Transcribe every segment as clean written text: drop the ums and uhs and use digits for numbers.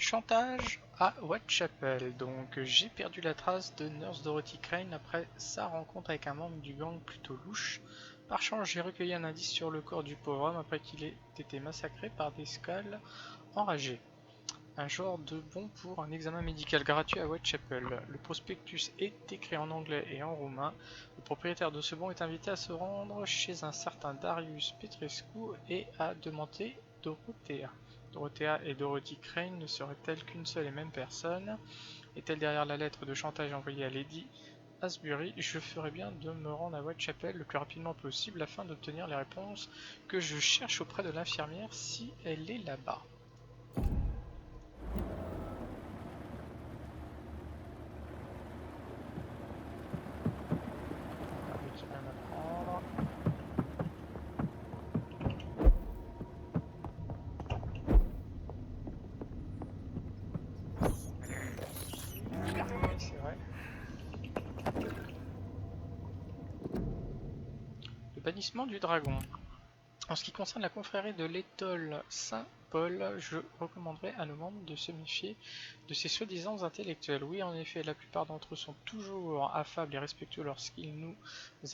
Chantage à Whitechapel. Donc j'ai perdu la trace de Nurse Dorothy Crane après sa rencontre avec un membre du gang plutôt louche. Par chance, j'ai recueilli un indice sur le corps du pauvre homme après qu'il ait été massacré par des squales enragés. Un genre de bon pour un examen médical gratuit à Whitechapel. Le prospectus est écrit en anglais et en roumain. Le propriétaire de ce bon est invité à se rendre chez un certain Darius Petrescu et à demander Dorothea. Dorothea et Dorothy Crane ne seraient-elles qu'une seule et même personne? Est-elle derrière la lettre de chantage envoyée à Lady Ashbury? Je ferais bien de me rendre à Whitechapel le plus rapidement possible afin d'obtenir les réponses que je cherche auprès de l'infirmière si elle est là-bas. Bannissement du dragon. En ce qui concerne la confrérie de l'étoile Saint-Paul, je recommanderais à nos membres de se méfier de ces soi-disant intellectuels. Oui, en effet, la plupart d'entre eux sont toujours affables et respectueux lorsqu'ils nous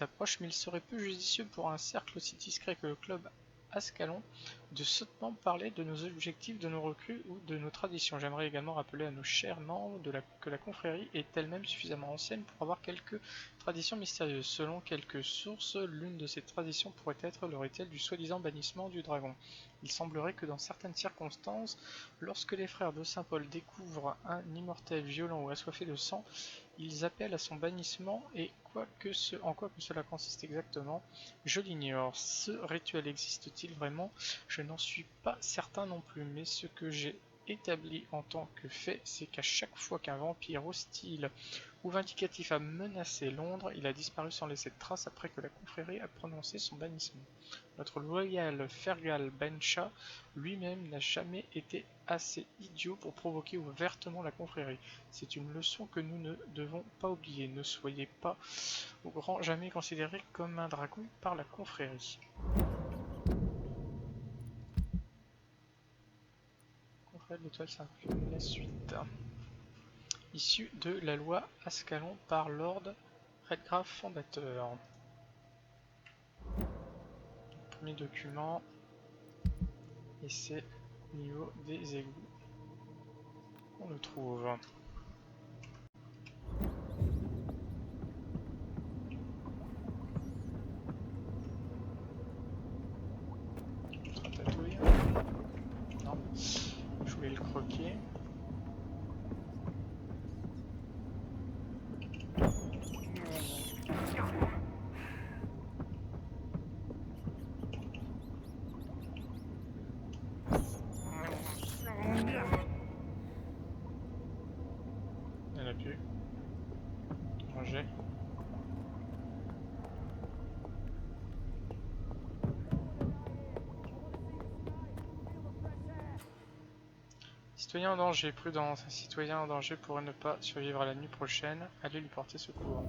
approchent, mais il serait peu judicieux pour un cercle aussi discret que le club Ascalon de sottement parler de nos objectifs, de nos recrues ou de nos traditions. J'aimerais également rappeler à nos chers membres que la confrérie est elle-même suffisamment ancienne pour avoir quelques traditions mystérieuses. Selon quelques sources, l'une de ces traditions pourrait être le rituel du soi-disant bannissement du dragon. Il semblerait que dans certaines circonstances, lorsque les frères de Saint-Paul découvrent un immortel violent ou assoiffé de sang, ils appellent à son bannissement et en quoi que cela consiste exactement, je l'ignore. Ce rituel existe-t-il vraiment? Je n'en suis pas certain non plus, mais ce que j'ai établi en tant que fait, c'est qu'à chaque fois qu'un vampire hostile ou vindicatif a menacé Londres, il a disparu sans laisser de trace après que la confrérie a prononcé son bannissement. Notre loyal Fergal Bencha lui-même n'a jamais été assez idiot pour provoquer ouvertement la confrérie. C'est une leçon que nous ne devons pas oublier. Ne soyez pas au grand jamais considéré comme un dragon par la confrérie. Confrérie de l'étoile Saint-Paul, la suite. Issu de la loi Ascalon par Lord Redgrave fondateur. Premier document, et c'est au niveau des égouts qu'on le trouve. Ratatouille. Non, je voulais le croquer. Il n'y en a plus. Manger. Citoyen en danger, prudence. Un citoyen en danger pourrait ne pas survivre à la nuit prochaine. Allez lui porter secours.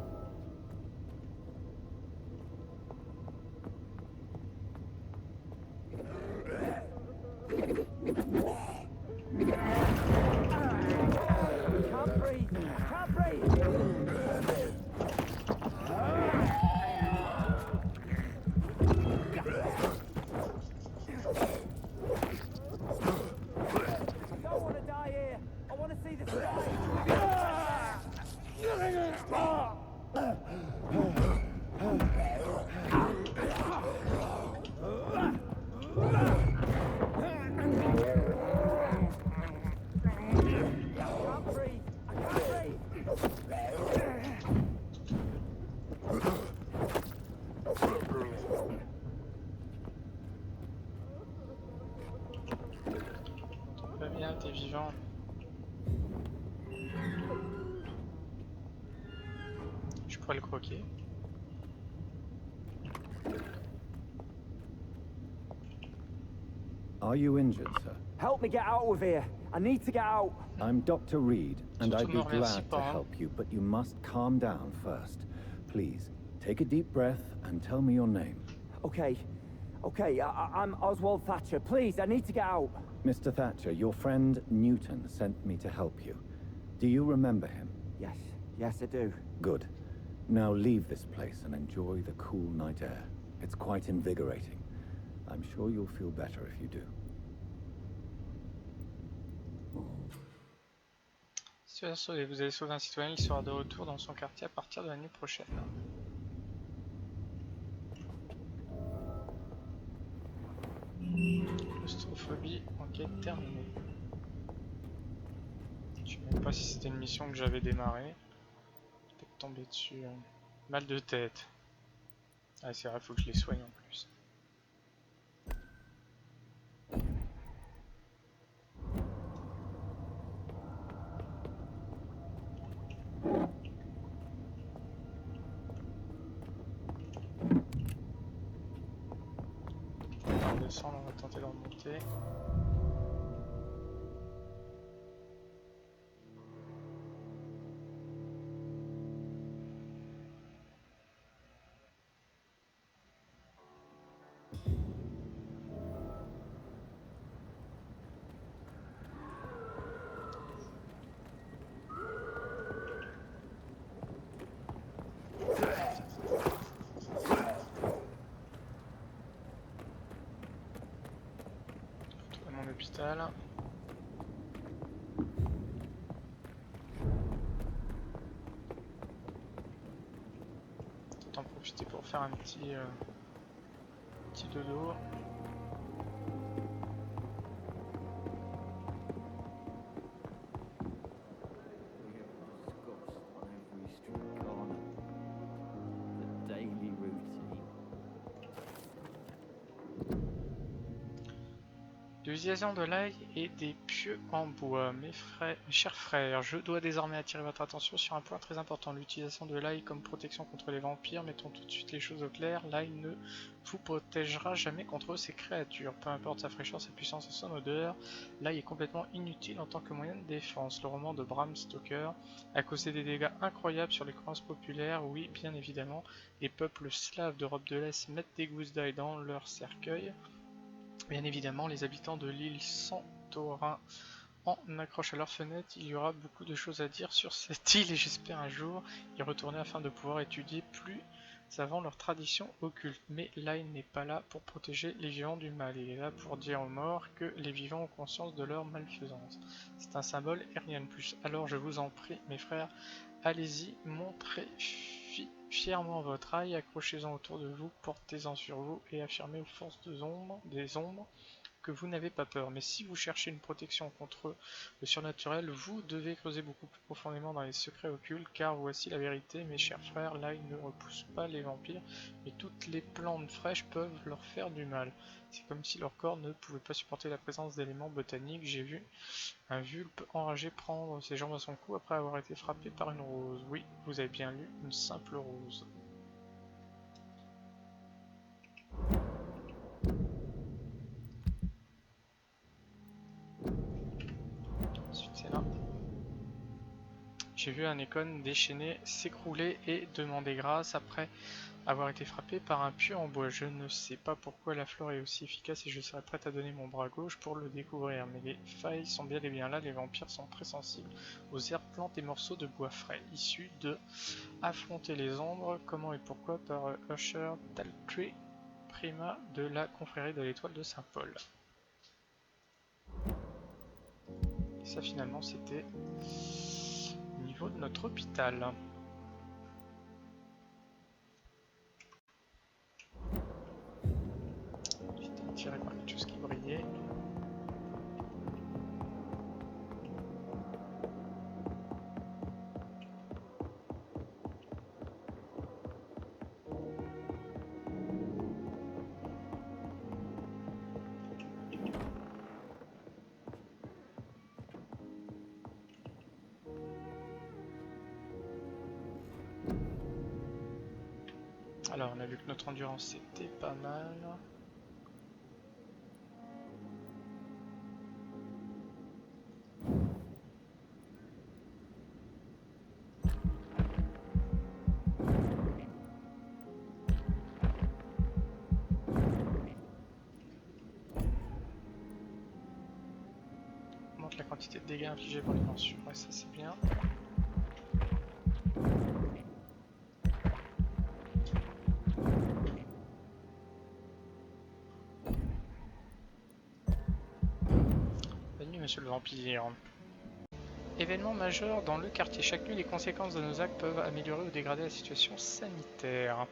Pas bien, t'es vivant. Je pourrais le croquer. Are you injured, sir? Help me get out of here. I need to get out. I'm Dr. Reed, and I'd be Surtout me remercie glad to pas, hein. help you, but you must calm down first. Please, take a deep breath and tell me your name. Okay, I'm Oswald Thatcher. Please, I need to get out. Mr. Thatcher, your friend Newton sent me to help you. Do you remember him? Yes, yes I do. Good. Now leave this place and enjoy the cool night air. It's quite invigorating. I'm sure you'll feel better if you do. Si vous allez sauver un citoyen, il sera de retour dans son quartier à partir de la nuit prochaine. Claustrophobie, enquête terminée. Je sais même pas si c'était une mission que j'avais démarrée. Peut-être tomber dessus. Mal de tête. Ah c'est vrai, faut que je les soigne en plus. On va descendre, on va tenter de remonter. Hôpital. Peut-être en profiter pour faire un petit dodo. De l'utilisation de l'ail et des pieux en bois. Mes chers frères, je dois désormais attirer votre attention sur un point très important. L'utilisation de l'ail comme protection contre les vampires. Mettons tout de suite les choses au clair. L'ail ne vous protégera jamais contre ces créatures. Peu importe sa fraîcheur, sa puissance et son odeur, l'ail est complètement inutile en tant que moyen de défense. Le roman de Bram Stoker a causé des dégâts incroyables sur les croyances populaires. Oui, bien évidemment, les peuples slaves d'Europe de l'Est mettent des gousses d'ail dans leur cercueil. Bien évidemment, les habitants de l'île Santorin en accrochent à leurs fenêtres. Il y aura beaucoup de choses à dire sur cette île et j'espère un jour y retourner afin de pouvoir étudier plus avant leurs traditions occultes. Mais l'ail n'est pas là pour protéger les vivants du mal. Il est là pour dire aux morts que les vivants ont conscience de leur malfaisance. C'est un symbole et rien de plus. Alors je vous en prie, mes frères, allez-y, montrez fièrement votre ail, accrochez-en autour de vous, portez-en sur vous et affirmez aux forces des ombres que vous n'avez pas peur. Mais si vous cherchez une protection contre le surnaturel, vous devez creuser beaucoup plus profondément dans les secrets occultes, car voici la vérité, mes chers frères, l'ail ne repousse pas les vampires, mais toutes les plantes fraîches peuvent leur faire du mal. C'est comme si leur corps ne pouvait pas supporter la présence d'éléments botaniques. J'ai vu un vulpe enragé prendre ses jambes à son cou après avoir été frappé par une rose. Oui, vous avez bien lu, une simple rose. Ensuite c'est là. J'ai vu un icône déchaîné s'écrouler et demander grâce après avoir été frappé par un pieu en bois. Je ne sais pas pourquoi la fleur est aussi efficace et je serais prête à donner mon bras gauche pour le découvrir. Mais les failles sont bien et bien là, les vampires sont très sensibles aux herbes, plantes et morceaux de bois frais, issus de Affronter les ombres. Comment et pourquoi par Usher Daltrey, Prima de la confrérie de l'étoile de Saint-Paul. Et ça finalement c'était au niveau de notre hôpital. J'étais attiré par quelque chose qui brillait. Alors on a vu que notre endurance c'était pas mal. quantité de dégâts infligés par les morsures. Ouais, ça c'est bien. Bonne nuit, monsieur le vampire. Événement majeur dans le quartier. Chaque nuit, les conséquences de nos actes peuvent améliorer ou dégrader la situation sanitaire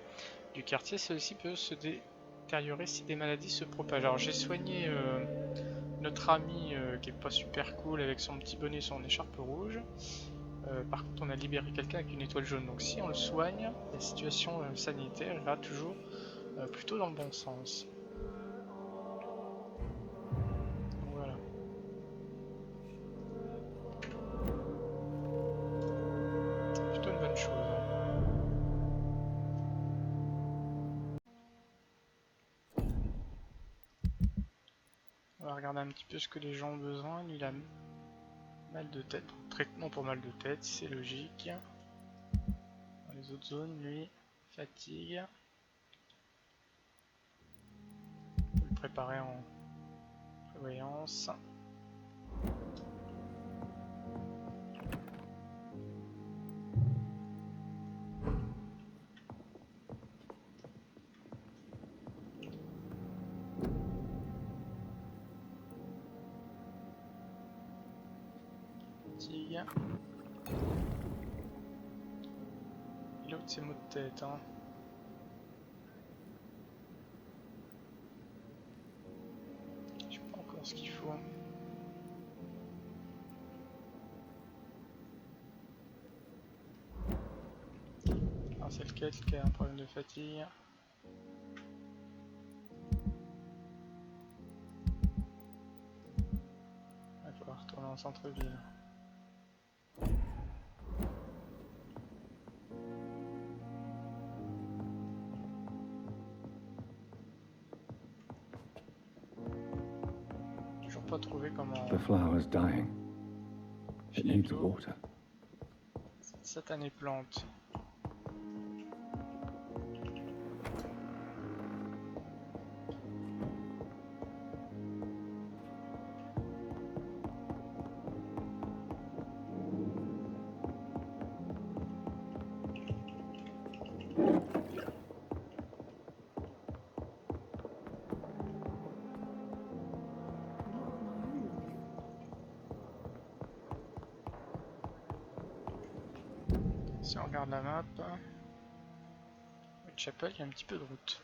du quartier. Celle-ci peut se détériorer si des maladies se propagent. Alors j'ai soigné notre ami qui est pas super cool avec son petit bonnet et son écharpe rouge. Par contre on a libéré quelqu'un avec une étoile jaune. Donc si on le soigne, la situation sanitaire ira toujours plutôt dans le bon sens. Voilà. Plutôt une bonne chose. On va regarder un petit peu ce que les gens ont besoin. Lui, il a mal de tête, traitement pour mal de tête, c'est logique. Dans les autres zones, lui, fatigue. On peut le préparer en prévoyance. Et l'autre c'est maux de tête hein. Je sais pas encore ce qu'il faut. Alors c'est lequel qui a un problème de fatigue. Il va falloir retourner en centre-ville. Pas trouvé comment. The flower's dying. It needs water. Cette satanée plante. Si on regarde la map, Whitechapel, il y a un petit peu de route.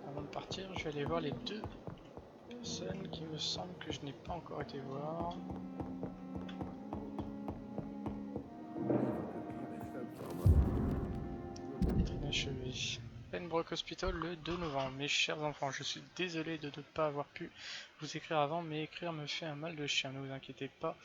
Avant de partir, je vais aller voir les deux personnes qui me semble que je n'ai pas encore été voir. Inachevé. Pembroke Hospital le 2 novembre. Mes chers enfants, je suis désolé de ne pas avoir pu vous écrire avant, mais écrire me fait un mal de chien, ne vous inquiétez pas.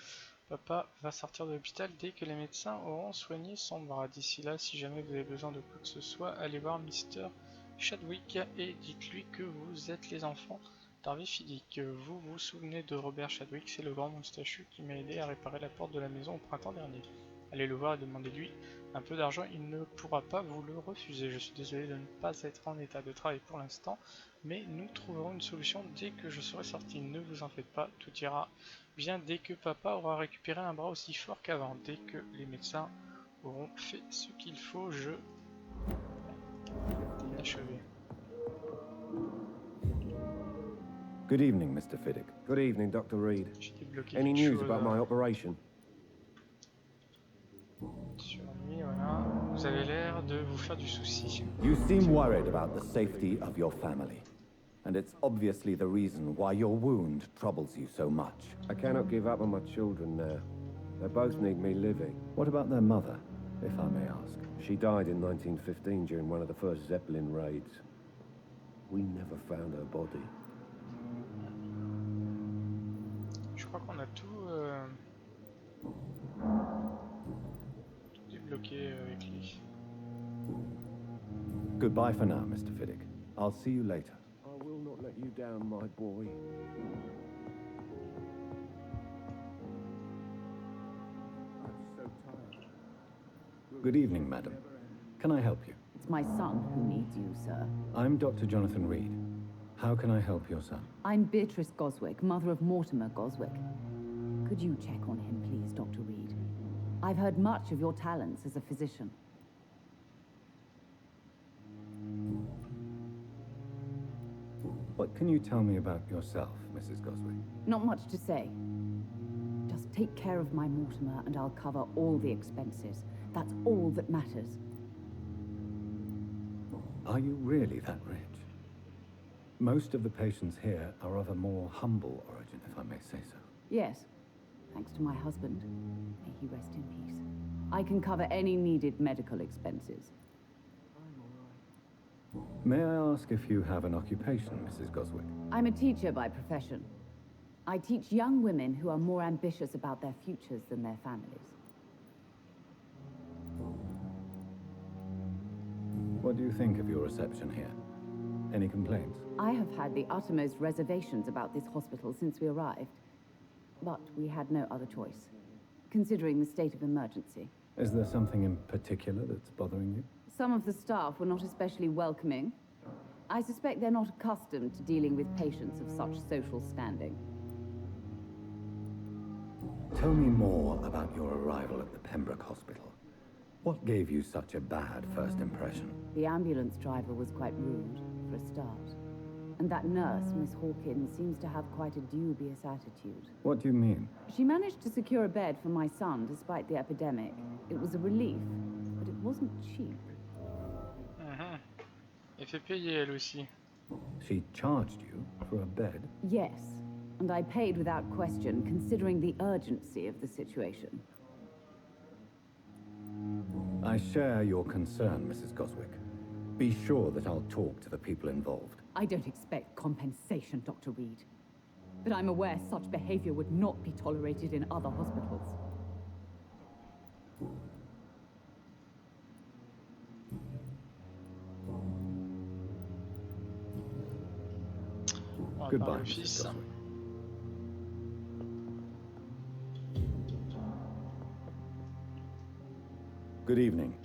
Papa va sortir de l'hôpital dès que les médecins auront soigné son bras. D'ici là, si jamais vous avez besoin de quoi que ce soit, allez voir Mr. Chadwick et dites-lui que vous êtes les enfants Darby Fiddick. Vous vous souvenez de Robert Chadwick, c'est le grand moustachu qui m'a aidé à réparer la porte de la maison au printemps dernier. Allez le voir et demandez-lui un peu d'argent, il ne pourra pas vous le refuser. Je suis désolé de ne pas être en état de travail pour l'instant, mais nous trouverons une solution dès que je serai sorti. Ne vous en faites pas, tout ira bien dès que papa aura récupéré un bras aussi fort qu'avant. Dès que les médecins auront fait ce qu'il faut, je... Inachevé. Good evening, Mr. Fiddick. Good evening, Dr. Reed. J'ai débloqué Any quelque news chose, about my operation? sur lui, voilà. Vous avez l'air de vous faire du souci. You seem worried about the safety of your family. And it's obviously the reason why your wound troubles you so much. I cannot give up on my children now. They both need me living. What about their mother, if I may ask? She died in 1915 during one of the first Zeppelin raids. We never found her body. Je crois qu'on a tout débloqué avec lui. Goodbye for now, Mr. Fiddick. I'll see you later. I will not let you down, my boy. I'm so tired. Good evening, madam. Can I help you? It's my son who needs you, sir. I'm Dr. Jonathan Reed. How can I help your son? I'm Beatrice Goswick, mother of Mortimer Goswick. Could you check on him, please, Dr. Reed? I've heard much of your talents as a physician. What can you tell me about yourself, Mrs. Goswick? Not much to say. Just take care of my Mortimer and I'll cover all the expenses. That's all that matters. Are you really that rich? Most of the patients here are of a more humble origin, if I may say so. Yes, thanks to my husband. May he rest in peace. I can cover any needed medical expenses. May I ask if you have an occupation, Mrs. Goswick? I'm a teacher by profession. I teach young women who are more ambitious about their futures than their families. What do you think of your reception here? Any complaints? I have had the uttermost reservations about this hospital since we arrived. But we had no other choice, considering the state of emergency. Is there something in particular that's bothering you? Some of the staff were not especially welcoming. I suspect they're not accustomed to dealing with patients of such social standing. Tell me more about your arrival at the Pembroke Hospital. What gave you such a bad first impression? The ambulance driver was quite rude, for a start. And that nurse, Miss Hawkins, seems to have quite a dubious attitude. What do you mean? She managed to secure a bed for my son despite the epidemic. It was a relief, but it wasn't cheap. Elle fait payer elle aussi. She charged you for a bed? Yes, and I paid without question, considering the urgency of the situation. I share your concern, Mrs. Goswick. Be sure that I'll talk to the people involved. I don't expect compensation, Dr. Reed. But I'm aware such behavior would not be tolerated in other hospitals. Goodbye, Mrs. Goswick. Good evening.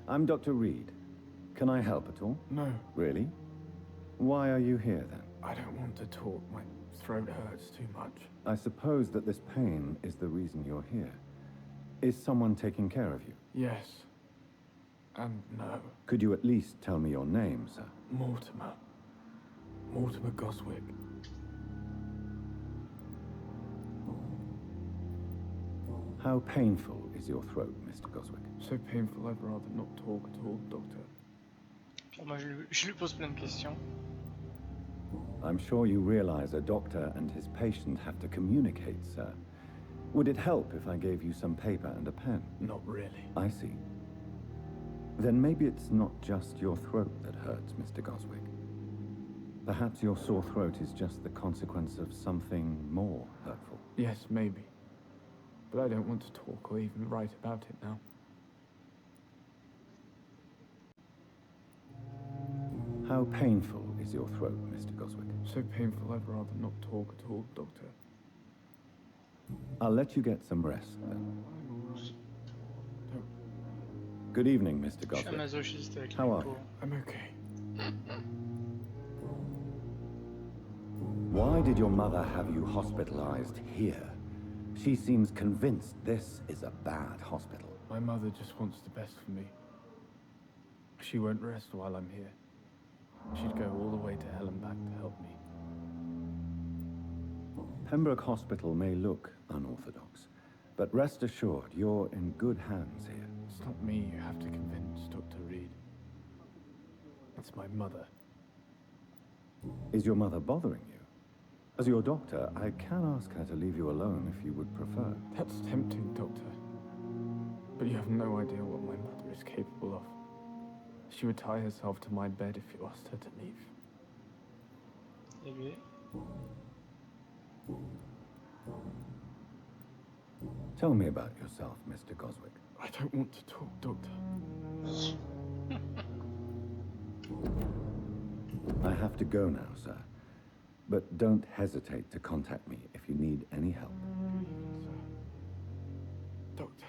I'm Dr. Reed. Can I help at all? No, Really? Why are you here then? I don't want to talk. My throat hurts too much. I suppose that this pain is the reason you're here. Is someone taking care of you? Yes. And no. Could you at least tell me your name, sir? Mortimer. Mortimer Goswick. How painful is your throat, Mr. Goswick? So painful I'd rather not talk at all, Doctor. Moi je lui pose plein de questions. I'm sure you realize a doctor and his patient have to communicate, sir. Would it help if I gave you some paper and a pen? Not really. I see. Then maybe it's not just your throat that hurts, Mr. Goswick. Perhaps your sore throat is just the consequence of something more hurtful. Yes, maybe. But I don't want to talk or even write about it now. How painful is your throat, Mr. Goswick? So painful I'd rather not talk at all, Doctor. I'll let you get some rest, then. I'm alright. Good evening, Mr. Je suis un Goswick. masochiste avec How les are peaux. you? I'm okay. Why did your mother have you hospitalized here? She seems convinced this is a bad hospital. My mother just wants the best for me. She won't rest while I'm here. She'd go all the way to hell and back to help me. Pembroke Hospital may look unorthodox, but rest assured, you're in good hands here. It's not me you have to convince, Dr. Reed. It's my mother. Is your mother bothering you? As your doctor, I can ask her to leave you alone if you would prefer. That's tempting, Doctor. But you have no idea what my mother is capable of. She would tie herself to my bed if you asked her to leave. Et lui, Tell me about yourself, Mr. Goswick. I don't want to talk, Doctor. I have to go now, sir. But don't hesitate to contact me if you need any help. Doctor.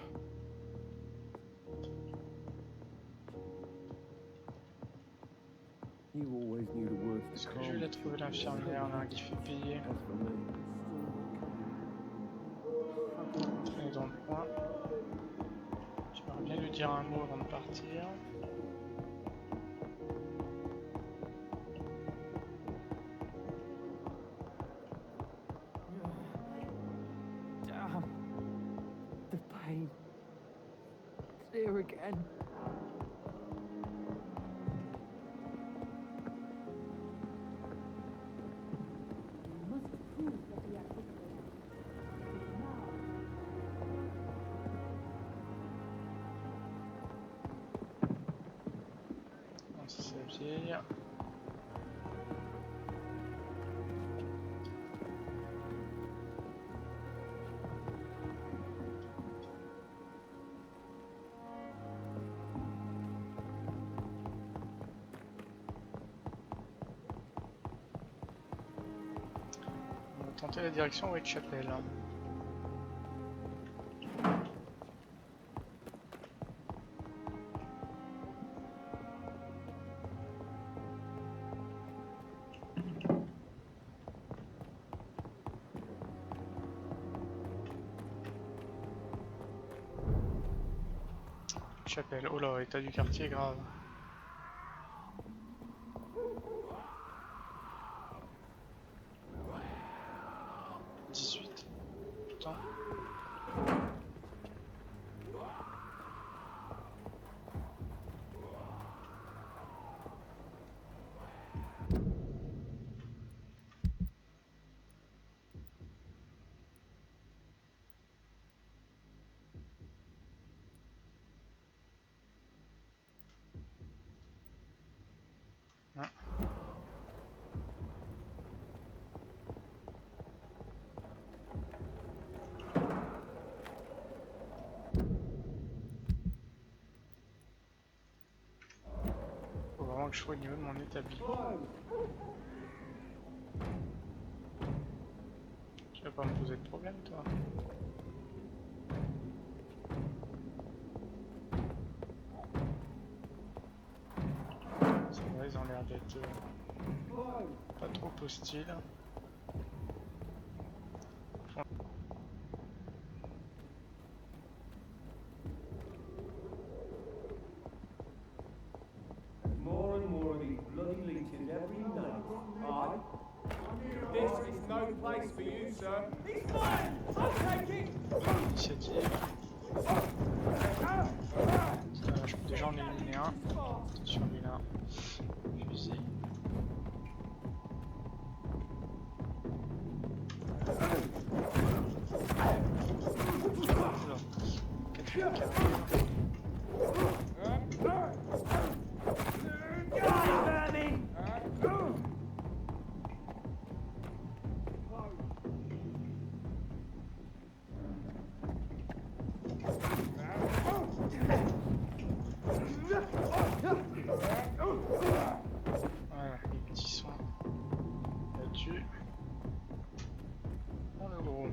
You you always knew the words Est-ce to que je vais la trouver l'infirmière là qui fait payer? As for me, Elle est dans le coin. J'aimerais bien lui dire un mot avant de partir. Damn. The pain. It's here again. Non, ça c'est la vieille. On va tenter la direction Whitechapel. Chapelle, oh là, état du quartier grave. Putain. Ah. Faut vraiment que je sois au niveau de mon établi. Tu vas pas me poser de problème, toi? C'est vrai, ils ont l'air d'être pas trop hostiles. More and more of these bloody leeches every night. Aye. This is no place for you, sir. He's fine! I'll take it! Initiative. Je peux déjà en éliminer un. Attention, lui là. Fusil. Oula. Quatrième capture. Voilà, les petits sont là-dessus. Oh le gros.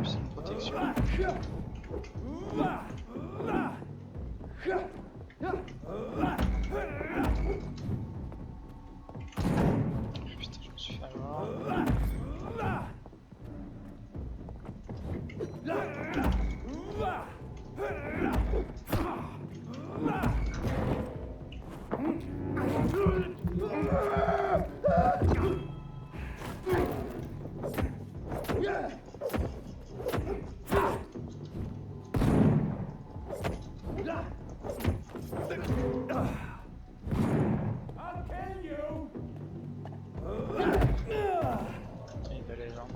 C'est une protection. Putain, je me suis fait avoir. Il est balèze, hein.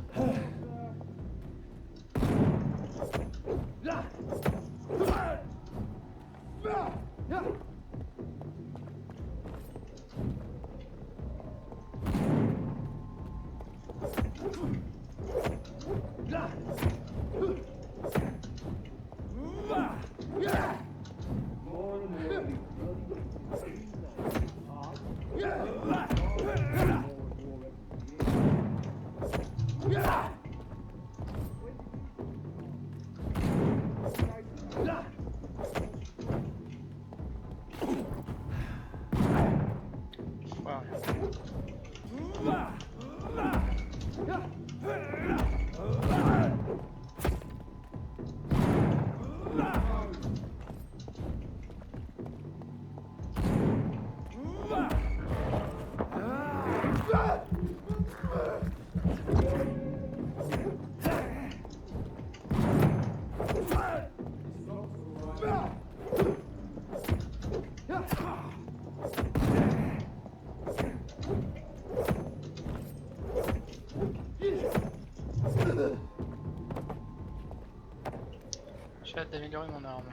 J'ai hâte d'améliorer mon arme.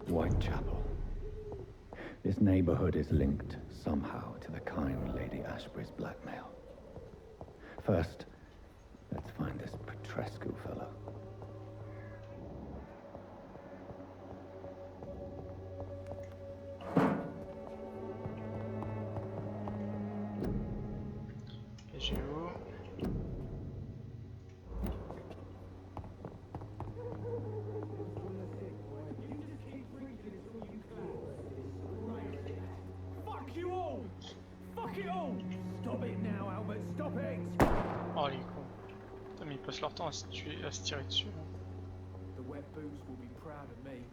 Whitechapel. This neighborhood is linked somehow to the kind Lady Ashbury's blackmail. First, let's find this Petrescu fellow. Et j'ai où? Fuck you all! Fuck it all! Stop it now, Albert, stop it! Oh les cons. Putain, mais ils passent leur temps à se tirer dessus. Hein. The wet boots will be proud of me.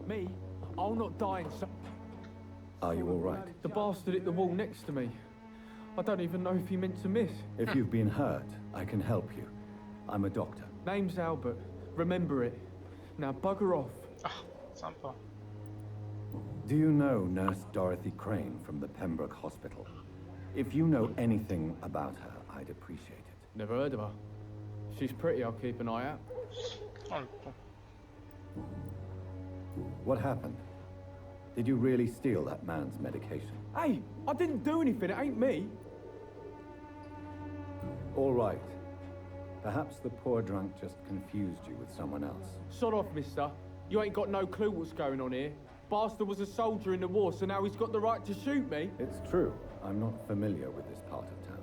Me? I'll not die in some... Are you all right? The bastard hit the wall next to me. I don't even know if he meant to miss. If you've been hurt, I can help you. I'm a doctor. Name's Albert. Remember it. Now bugger off. Ah, sympa. Do you know Nurse Dorothy Crane from the Pembroke Hospital? If you know anything about her, I'd appreciate it. Never heard of her. She's pretty, I'll keep an eye out. Oh le con. What happened? Did you really steal that man's medication? Hey, I didn't do anything, it ain't me. All right. Perhaps the poor drunk just confused you with someone else. Sod off, mister. You ain't got no clue what's going on here. Bastard was a soldier in the war, so now he's got the right to shoot me. It's true. I'm not familiar with this part of town.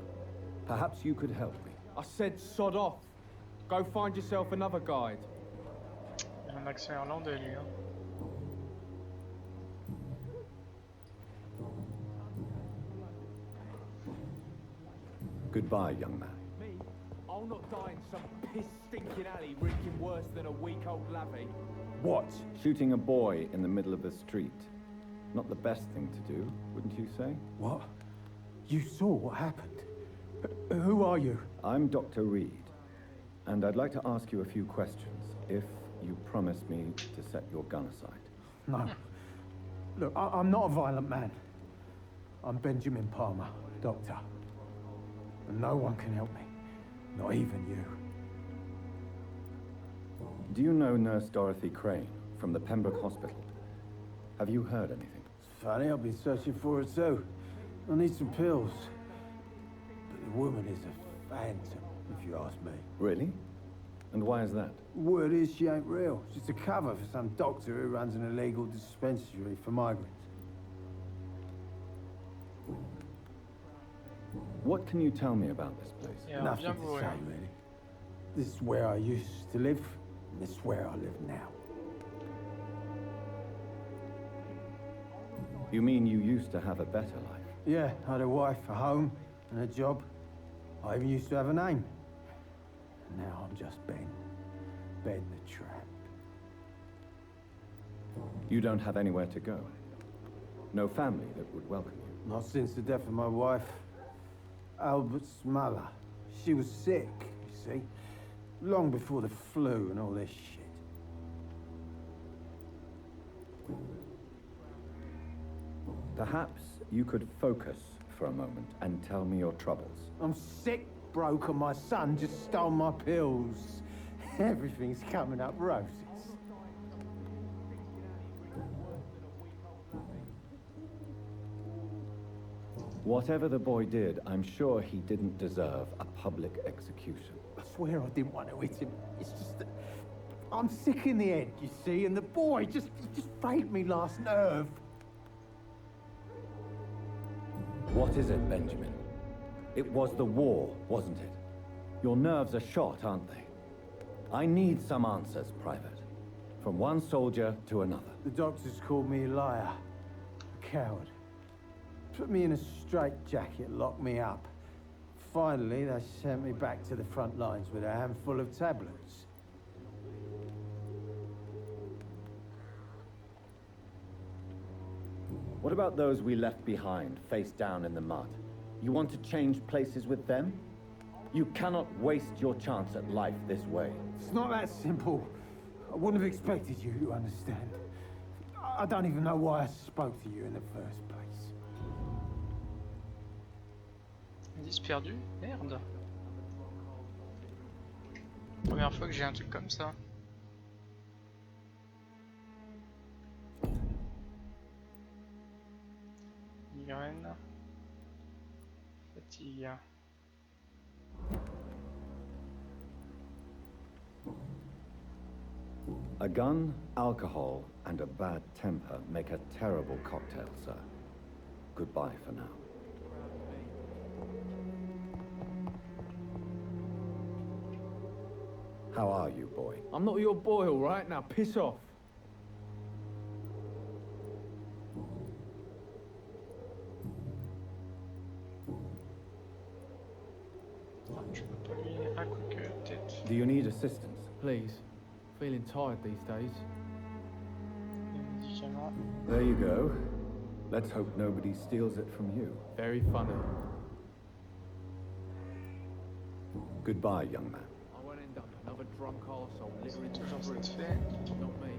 Perhaps you could help me. I said sod off. Go find yourself another guide. Il a un accent irlandais lui. Hein. Goodbye, young man. Me? I'll not die in some piss-stinking alley reeking worse than a week-old lavvy. What? Shooting a boy in the middle of the street. Not the best thing to do, wouldn't you say? What? You saw what happened? Who are you? I'm Dr. Reed, and I'd like to ask you a few questions, if you promise me to set your gun aside. No. Look, I'm not a violent man. I'm Benjamin Palmer, doctor. And no one can help me. Not even you. Do you know Nurse Dorothy Crane from the Pembroke Hospital? Have you heard anything? It's funny, I've been searching for her too. I need some pills. But the woman is a phantom, if you ask me. Really? And why is that? Word is she ain't real. She's a cover for some doctor who runs an illegal dispensary for migrants. What can you tell me about this place? Yeah, Nothing bien to beau, say, hein. really. This is where I used to live, and this is where I live now. You mean you used to have a better life? Yeah, I had a wife, a home, and a job. I even used to have a name. And now I'm just Ben. Ben the Tramp. You don't have anywhere to go? No family that would welcome you? Not since the death of my wife, Albert's mother. She was sick, you see. Long before the flu and all this shit. Perhaps you could focus for a moment and tell me your troubles. I'm sick, broke, and my son just stole my pills. Everything's coming up roses. Whatever the boy did, I'm sure he didn't deserve a public execution. I swear I didn't want to hit him. It's just that I'm sick in the head, you see, and the boy just frayed me last nerve. What is it, Benjamin? It was the war, wasn't it? Your nerves are shot, aren't they? I need some answers, Private. From one soldier to another. The doctors called me a liar, a coward. Put me in a straitjacket, locked me up. Finally, they sent me back to the front lines with a handful of tablets. What about those we left behind, face down in the mud? You want to change places with them? You cannot waste your chance at life this way. It's not that simple. I wouldn't have expected you to understand. I don't even know why I spoke to you in the first place. Indice perdu? Merde. Première fois que j'ai un truc comme ça. Migraine. Fatigue. A gun, alcohol, and a bad temper make a terrible cocktail, sir. Goodbye for now. How are you, boy? I'm not your boy, all right? Now piss off. Je peux pas lui. Ah, quoique, peut-être. Do you need assistance? Please. Feeling tired these days. Des médicaments. There you go. Let's hope nobody steals it from you. Very funny. Goodbye, young man. I won't end up another drunk arsehole littering the Toujours streets. satisfait. Not me.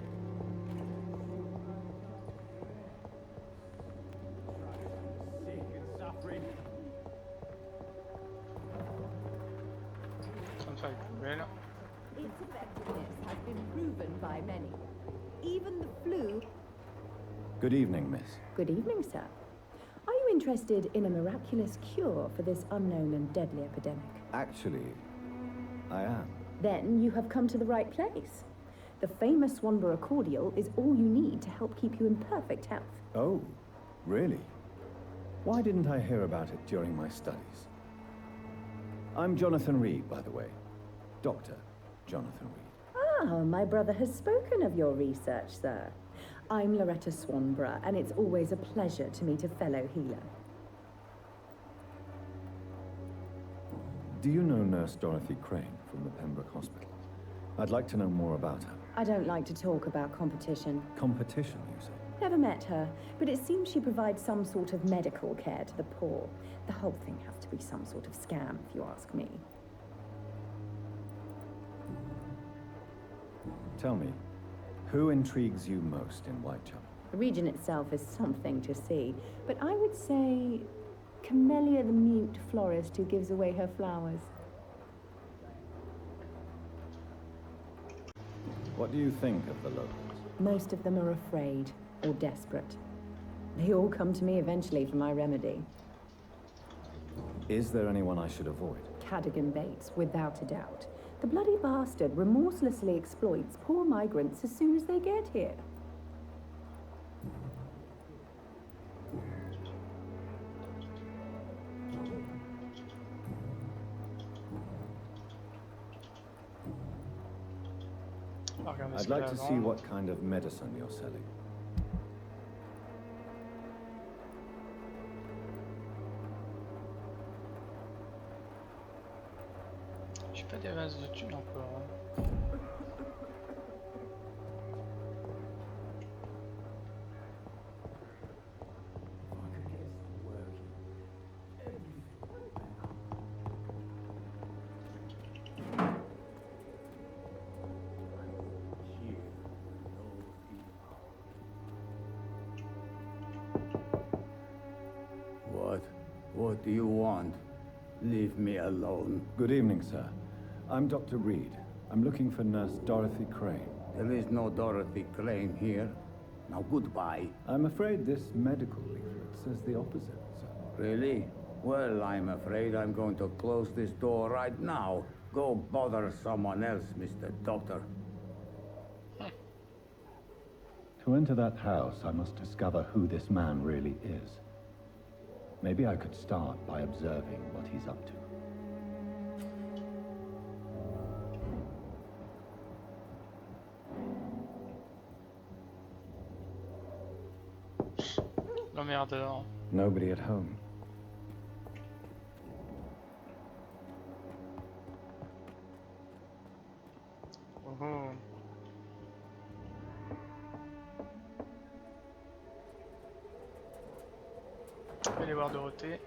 Sick and suffering. En train de faire les poubelles. Its effectiveness has been proven by many. Even the flu. Good evening, miss. Good evening, sir. Are you interested in a miraculous cure for this unknown and deadly epidemic? Actually, I am. Then you have come to the right place. The famous Swanborough cordial is all you need to help keep you in perfect health. Oh, really? Why didn't I hear about it during my studies? I'm Jonathan Reed, by the way. Dr. Jonathan Reed. Ah, my brother has spoken of your research, sir. I'm Loretta Swanborough, and it's always a pleasure to meet a fellow healer. Do you know Nurse Dorothy Crane from the Pembroke Hospital? I'd like to know more about her. I don't like to talk about competition. Competition, you say? Never met her, but it seems she provides some sort of medical care to the poor. The whole thing has to be some sort of scam, if you ask me. Tell me, who intrigues you most in Whitechapel? The region itself is something to see, but I would say Camellia the mute florist who gives away her flowers. What do you think of the locals? Most of them are afraid or desperate. They all come to me eventually for my remedy. Is there anyone I should avoid? Cadogan Bates, without a doubt. The bloody bastard remorselessly exploits poor migrants as soon as they get here. I'd like to see what kind of medicine you're selling. J'ai pas des vases de thunes encore. Hein. What do you want? Leave me alone. Good evening, sir. I'm Dr. Reed. I'm looking for Nurse Dorothy Crane. There is no Dorothy Crane here. Now goodbye. I'm afraid this medical leaflet says the opposite, sir. Really? Well, I'm afraid I'm going to close this door right now. Go bother someone else, Mr. Doctor. To enter that house, I must discover who this man really is. Maybe I could start by observing what he's up to. L'emmerdeur. Nobody at home. Oh. Je vais aller voir Dorothée.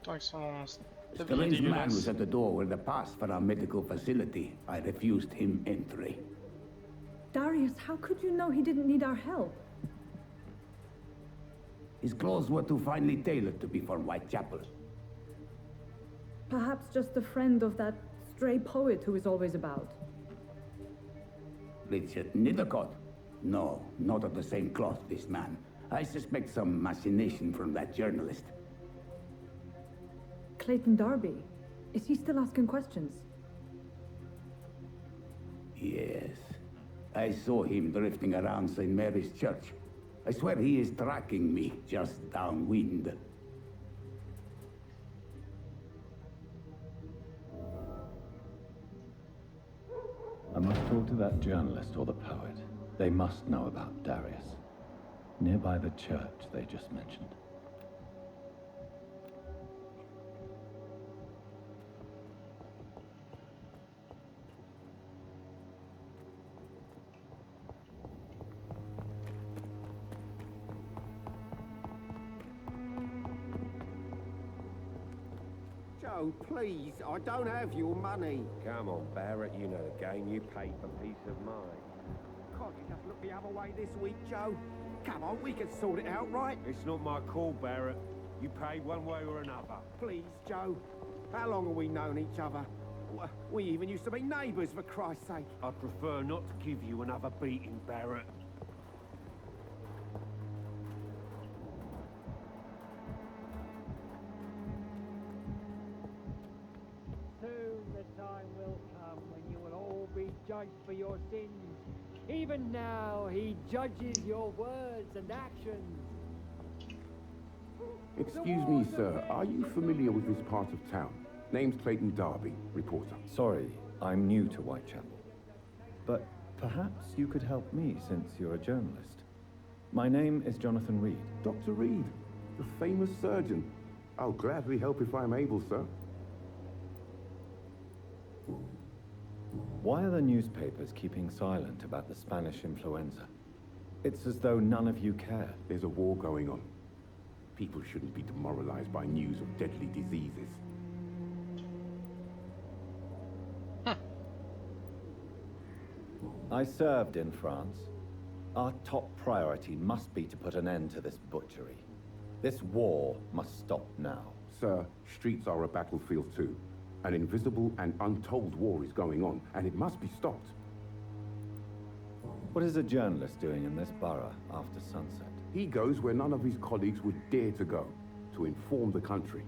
Tant qu'ils sont dans The strange man was at the door with a pass for our medical facility. I refused him entry. Darius, how could you know he didn't need our help? His clothes were too finely tailored to be for Whitechapel. Perhaps just a friend of that stray poet who is always about. Richard Nithercott? No, not of the same cloth, this man. I suspect some machination from that journalist. Clayton Darby. Is he still asking questions? Yes. I saw him drifting around St. Mary's Church. I swear he is tracking me just downwind. I must talk to that journalist or the poet. They must know about Darius. Nearby the church they just mentioned. Joe, please, I don't have your money. Come on, Barrett, you know the game. You pay for peace of mind. Can't you just look the other way this week, Joe? Come on, we can sort it out, right? It's not my call, Barrett. You pay one way or another. Please, Joe. How long have we known each other? We even used to be neighbours, for Christ's sake. I prefer not to give you another beating, Barrett. Soon the time will come when you will all be judged for your sins. Even now, he judges your words and actions. Excuse me, sir. Are you familiar with this part of town? Name's Clayton Darby, reporter. Sorry, I'm new to Whitechapel. But perhaps you could help me since you're a journalist. My name is Jonathan Reed. Dr. Reed, the famous surgeon. I'll gladly help if I'm able, sir. Why are the newspapers keeping silent about the Spanish influenza? It's as though none of you care. There's a war going on. People shouldn't be demoralized by news of deadly diseases. I served in France. Our top priority must be to put an end to this butchery. This war must stop now. Sir, streets are a battlefield too. An invisible and untold war is going on, and it must be stopped. What is a journalist doing in this borough after sunset? He goes where none of his colleagues would dare to go, to inform the country.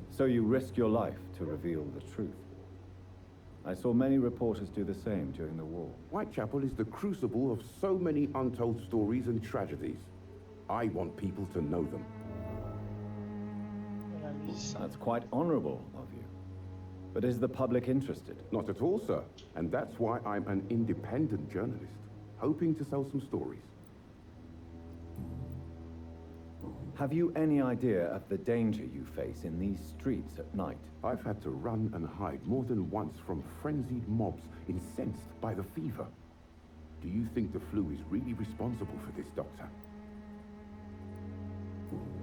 So you risk your life to reveal the truth. I saw many reporters do the same during the war. Whitechapel is the crucible of so many untold stories and tragedies. I want people to know them. That's quite honorable of you. But is the public interested? Not at all, sir. And that's why I'm an independent journalist, hoping to sell some stories. Have you any idea of the danger you face in these streets at night? I've had to run and hide more than once from frenzied mobs incensed by the fever. Do you think the flu is really responsible for this, Doctor?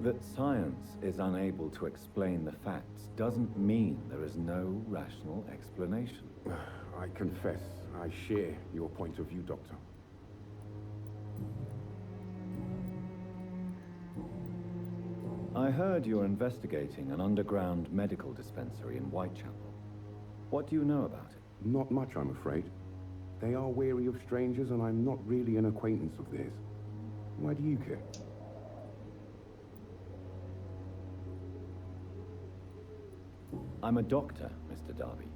That science is unable to explain the facts doesn't mean there is no rational explanation. I confess, I share your point of view, Doctor. I heard you're investigating an underground medical dispensary in Whitechapel. What do you know about it? Not much, I'm afraid. They are wary of strangers, and I'm not really an acquaintance of theirs. Why do you care? I'm a doctor, Mr. Darby.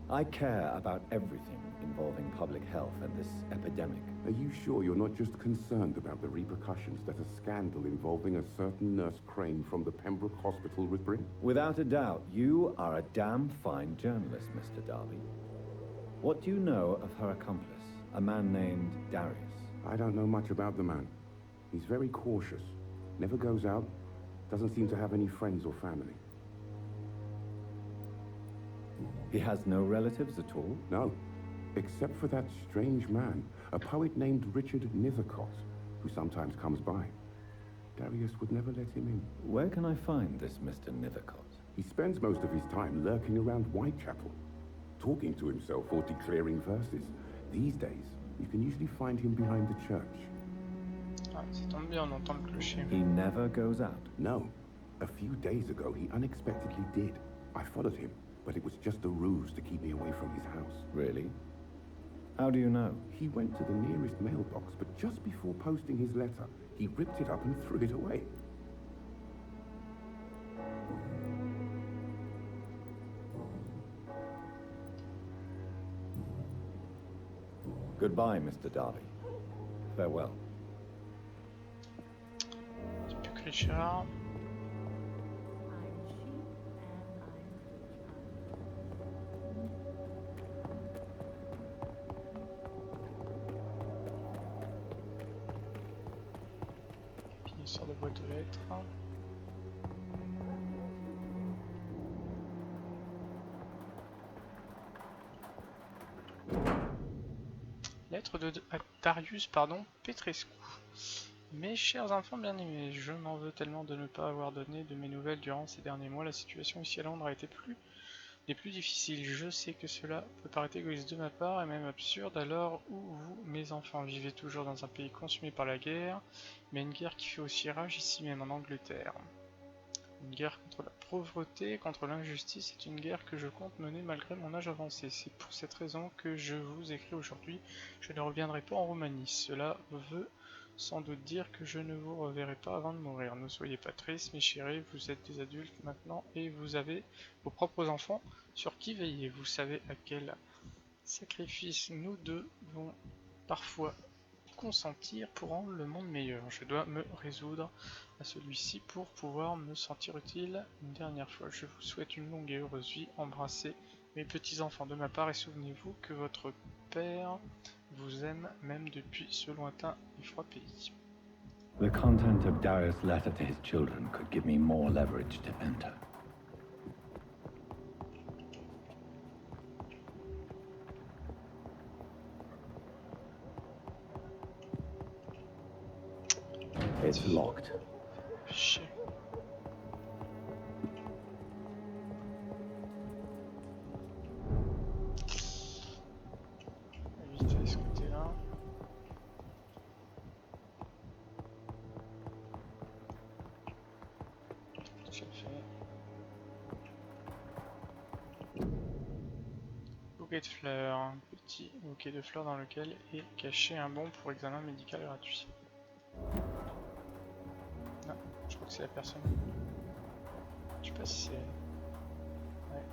I care about everything involving public health and this epidemic. Are you sure you're not just concerned about the repercussions that a scandal involving a certain Nurse Crane from the Pembroke Hospital would bring? Without a doubt, you are a damn fine journalist, Mr. Darby. What do you know of her accomplice, A man named Darius. I don't know much about the man. He's very cautious. Never goes out. Doesn't seem to have any friends or family. He has no relatives at all? No. Except for that strange man, a poet named Richard Nithercott, who sometimes comes by. Darius would never let him in. Where can I find this Mr. Nithercott? He spends most of his time lurking around Whitechapel, talking to himself or declaring verses. These days, you can usually find him behind the church. Ah, ça tombe bien, on entend le clocher. He never goes out? No. A few days ago, he unexpectedly did. I followed him, but it was just a ruse to keep me away from his house. Really? How do you know? He went to the nearest mailbox, but just before posting his letter, he ripped it up and threw it away. Goodbye, Mr. Darby. Farewell. C'est plus que Richard. Finisseur de boîte aux lettres. Lettre de à Darius Petrescu. Mes chers enfants bien-aimés, je m'en veux tellement de ne pas avoir donné de mes nouvelles durant ces derniers mois. La situation ici à Londres a été des plus difficiles. Je sais que cela peut paraître égoïste de ma part et même absurde alors où vous, mes enfants, vivez toujours dans un pays consumé par la guerre, mais une guerre qui fait aussi rage ici même en Angleterre. Une guerre contre la pauvreté, contre l'injustice, c'est une guerre que je compte mener malgré mon âge avancé. C'est pour cette raison que je vous écris aujourd'hui. Je ne reviendrai pas en Roumanie. Cela veut sans doute dire que je ne vous reverrai pas avant de mourir. Ne soyez pas tristes, mes chéris, vous êtes des adultes maintenant et vous avez vos propres enfants sur qui veiller. Vous savez à quel sacrifice nous devons parfois consentir pour rendre le monde meilleur. Je dois me résoudre à celui-ci pour pouvoir me sentir utile une dernière fois. Je vous souhaite une longue et heureuse vie. Embrassez mes petits-enfants de ma part et souvenez-vous que votre père vous aime même depuis ce lointain et froid pays. The content of Darius' letter to his children could give me more leverage to enter. It's locked. Chier. Éviter ce côté-là. J'ai fait. Bouquet de fleurs. Un petit bouquet de fleurs dans lequel est caché un bon pour examen médical gratuit. Non, je crois que c'est la personne. Je sais pas si c'est... Ouais.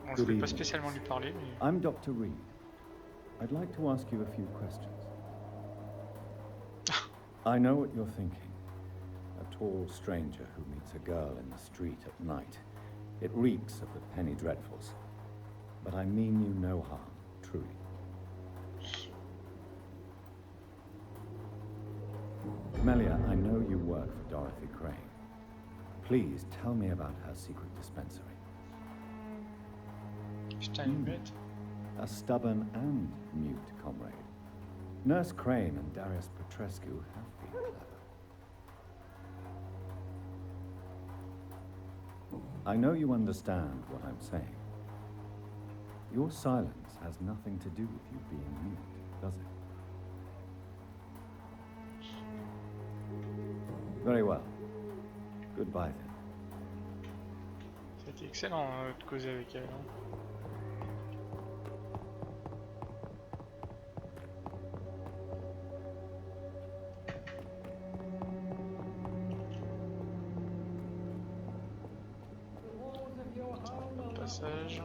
Bon, je voulais pas spécialement lui parler, mais... I'm Dr. Reed. I'd like to ask you a few questions. I know what you're thinking. A tall stranger who meets a girl in the street at night. It reeks of the penny dreadfuls. But I mean you no harm, truly. Melia, I know you work for Dorothy Crane. Please tell me about her secret dispensary. A stubborn and mute comrade. Nurse Crane and Darius Petrescu have been clever. I know you understand what I'm saying. Your silence has nothing to do with you being mute, does it? Very well. Goodbye then. C'était excellent de causer avec elle. Passage.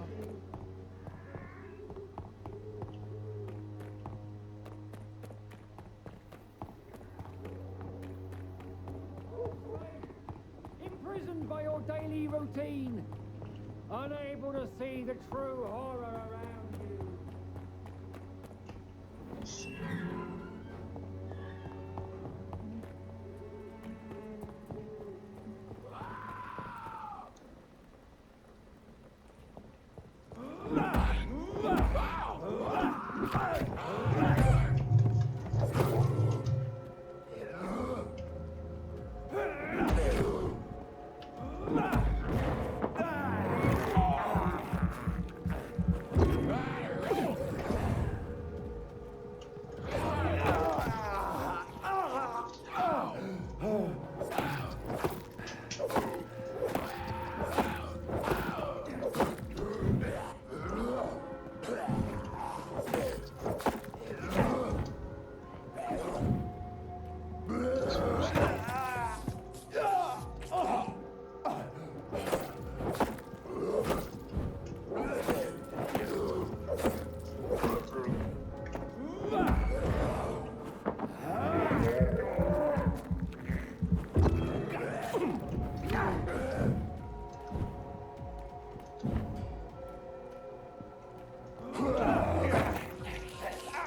Imprisoned by your daily routine, unable to see the true horror around you. ici.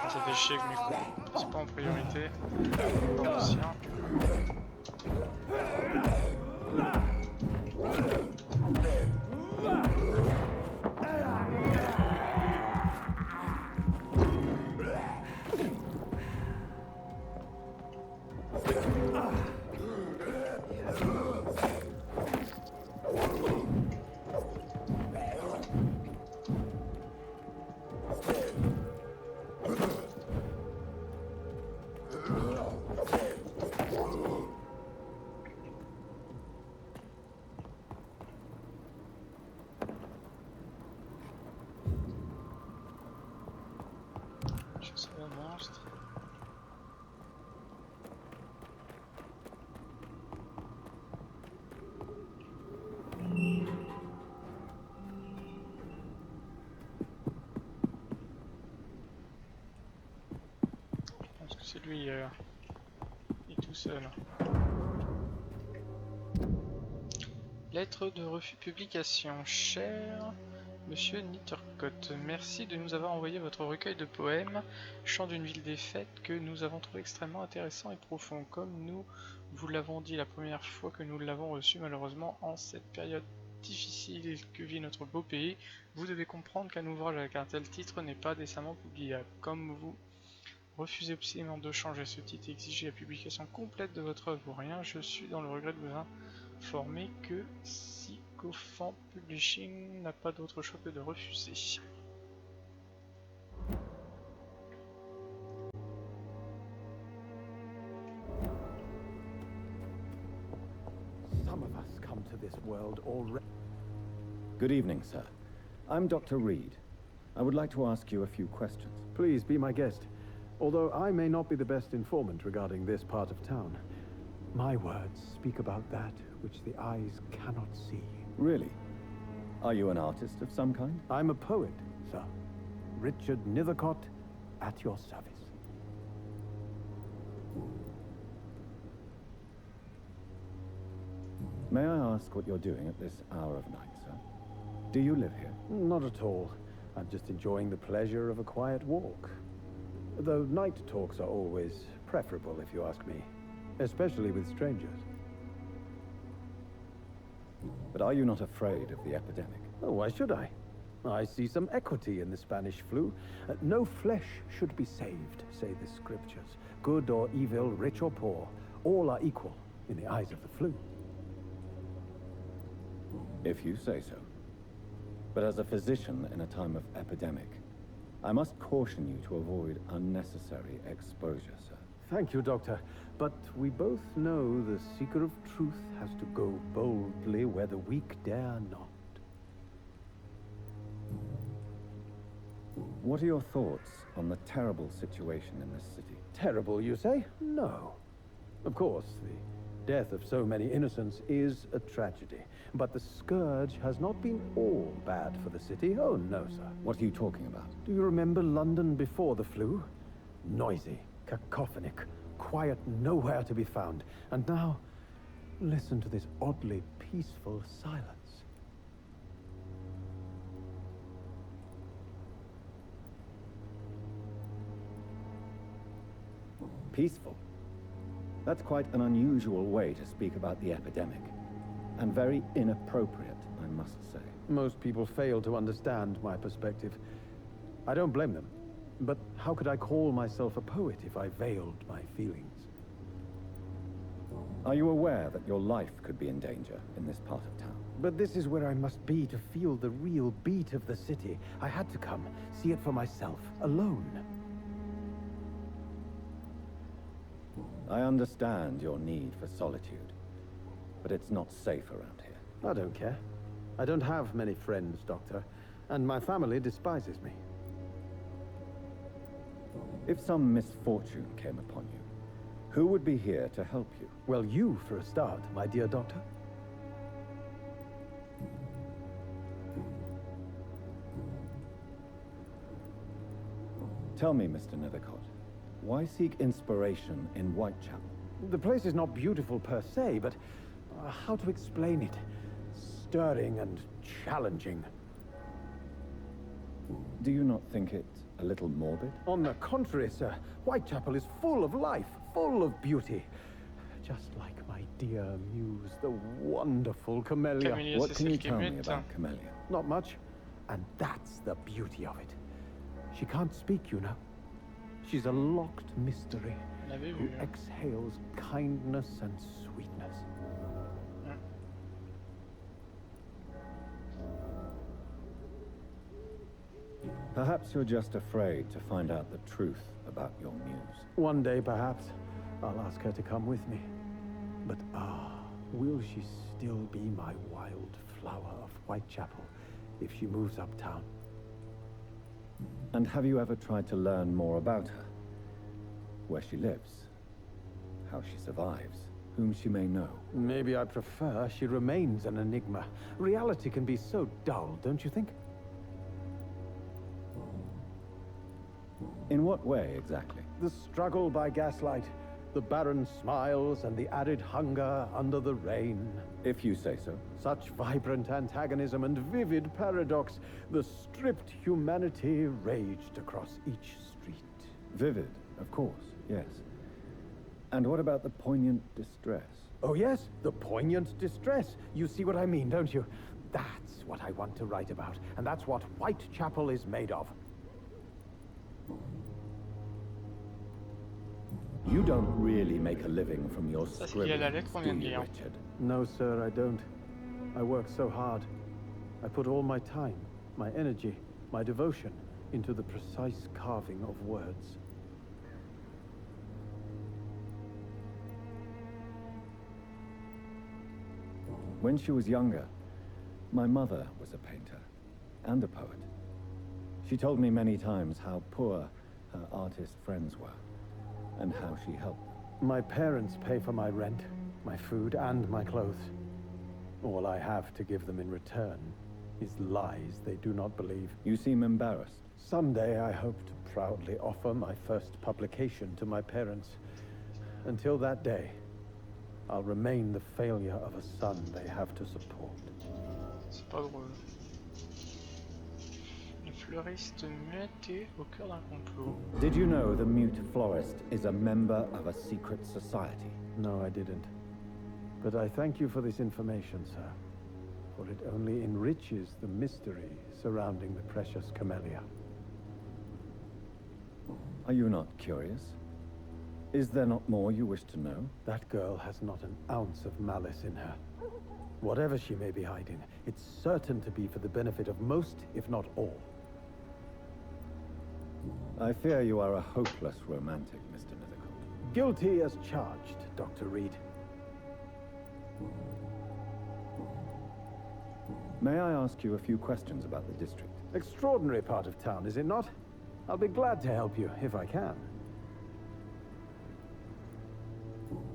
Ça fait chier que mes coups passent pas en priorité. Dans le sien. C'est un monstre. Je pense que c'est lui, il est tout seul. Lettre de refus publication. Cher Monsieur Nithercott, merci de nous avoir envoyé votre recueil de poèmes, Chant d'une ville défaite, que nous avons trouvé extrêmement intéressant et profond. Comme nous vous l'avons dit la première fois que nous l'avons reçu, malheureusement, en cette période difficile que vit notre beau pays, vous devez comprendre qu'un ouvrage avec un tel titre n'est pas décemment publiable. Comme vous refusez obstinément de changer ce titre et exigez la publication complète de votre œuvre ou rien, je suis dans le regret de vous informer que Fan Publishing n'a pas d'autre choix que de refuser. Some of us come to this world already. Good evening, sir. I'm Dr. Reed. I would like to ask you a few questions. Please be my guest. Although I may not be the best informant regarding this part of town, my words speak about that which the eyes cannot see. Really? Are you an artist of some kind? I'm a poet, sir. Richard Nithercott, at your service. May I ask what you're doing at this hour of night, sir? Do you live here? Not at all. I'm just enjoying the pleasure of a quiet walk. Though night talks are always preferable, if you ask me. Especially with strangers. But are you not afraid of the epidemic? Oh, why should I? I see some equity in the Spanish flu. No flesh should be saved, say the scriptures. Good or evil, rich or poor, all are equal in the eyes of the flu. If you say so. But as a physician in a time of epidemic, I must caution you to avoid unnecessary exposure, sir. Thank you, Doctor. But we both know the seeker of truth has to go boldly where the weak dare not. What are your thoughts on the terrible situation in this city? Terrible, you say? No. Of course, the death of so many innocents is a tragedy. But the scourge has not been all bad for the city. Oh, no, sir. What are you talking about? Do you remember London before the flu? Noisy, cacophonic, quiet nowhere to be found. And now, listen to this oddly peaceful silence. Peaceful? That's quite an unusual way to speak about the epidemic. And very inappropriate, I must say. Most people fail to understand my perspective. I don't blame them. But how could I call myself a poet if I veiled my feelings? Are you aware that your life could be in danger in this part of town? But this is where I must be to feel the real beat of the city. I had to come, see it for myself, alone. I understand your need for solitude, but it's not safe around here. I don't care. I don't have many friends, Doctor, and my family despises me. If some misfortune came upon you, who would be here to help you? Well, you, for a start, my dear Doctor. Tell me, Mr. Nithercott, why seek inspiration in Whitechapel? The place is not beautiful per se, but how to explain it? Stirring and challenging. Do you not think it a little morbid? On the contrary, sir. Whitechapel is full of life, full of beauty. Just like my dear muse, the wonderful Camellia. What can you tell me about Camellia? Not much. And that's the beauty of it. She can't speak, you know. She's a locked mystery who exhales kindness and sweetness. Perhaps you're just afraid to find out the truth about your muse. One day, perhaps, I'll ask her to come with me. But will she still be my wild flower of Whitechapel if she moves uptown? And have you ever tried to learn more about her? Where she lives? How she survives? Whom she may know? Maybe I prefer she remains an enigma. Reality can be so dull, don't you think? In what way, exactly? The struggle by gaslight, the barren smiles and the added hunger under the rain. If you say so. Such vibrant antagonism and vivid paradox. The stripped humanity raged across each street. Vivid, of course, yes. And what about the poignant distress? Oh yes, the poignant distress. You see what I mean, don't you? That's what I want to write about, and that's what Whitechapel is made of. You don't really make a living from your scribblings, do you, Richard? No, sir, I don't. I work so hard. I put all my time, my energy, my devotion into the precise carving of words. When she was younger, my mother was a painter and a poet. She told me many times how poor her artist friends were, and how she helped them. My parents pay for my rent, my food, and my clothes. All I have to give them in return is lies they do not believe. You seem embarrassed. Someday I hope to proudly offer my first publication to my parents. Until that day, I'll remain the failure of a son they have to support. C'est pas drôle. Une fleuriste muette au cœur d'un complot. Did you know the mute florist is a member of a secret society? No, I didn't. But I thank you for this information, sir. For it only enriches the mystery surrounding the precious Camellia. Are you not curious? Is there not more you wish to know? That girl has not an ounce of malice in her. Whatever she may be hiding, it's certain to be for the benefit of most, if not all. I fear you are a hopeless romantic, Mr. Nithercott. Guilty as charged, Dr. Reed. May I ask you a few questions about the district? Extraordinary part of town, is it not? I'll be glad to help you, if I can.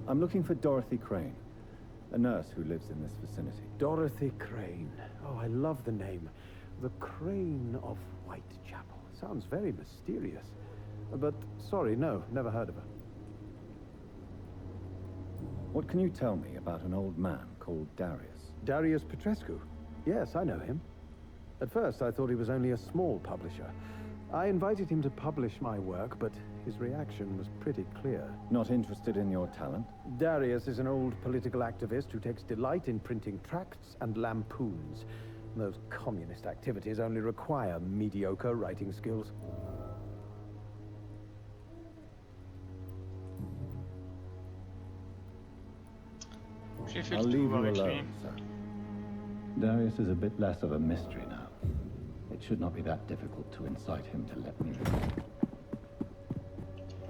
I'm looking for Dorothy Crane, a nurse who lives in this vicinity. Dorothy Crane. Oh, I love the name. The Crane of Whitechapel. Sounds very mysterious. But, sorry, no, never heard of her. What can you tell me about an old man called Darius? Darius Petrescu? Yes, I know him. At first, I thought he was only a small publisher. I invited him to publish my work, but his reaction was pretty clear. Not interested in your talent? Darius is an old political activist who takes delight in printing tracts and lampoons. Those communist activities only require mediocre writing skills. I'll leave you alone, sir. Darius is a bit less of a mystery now. It should not be that difficult to incite him to let me in.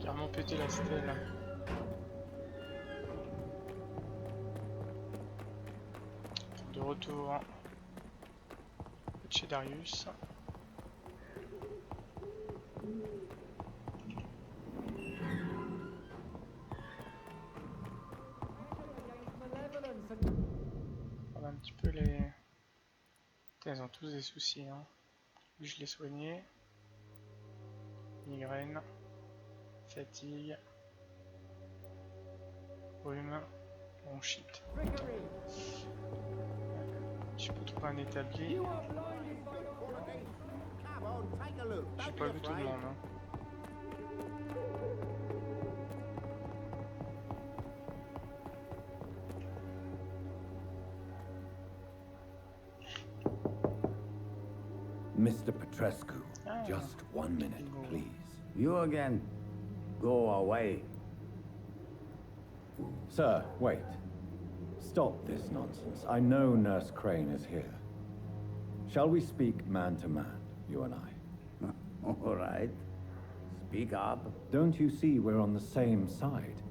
Carrément péter la stèle. De retour chez Darius. On a un petit peu les... Putain, ils ont tous des soucis, hein. Lui je l'ai soigné. Migraine. Fatigue. Rhume. Bronchite. Je peux trouver un établi. J'ai pas vu tout le monde, hein. Mr. Petrescu, just 1 minute, please. You again? Go away. Sir, wait. Stop this nonsense. I know Nurse Crane is here. Shall we speak man to man, you and I? All right. Speak up. Don't you see we're on the same side?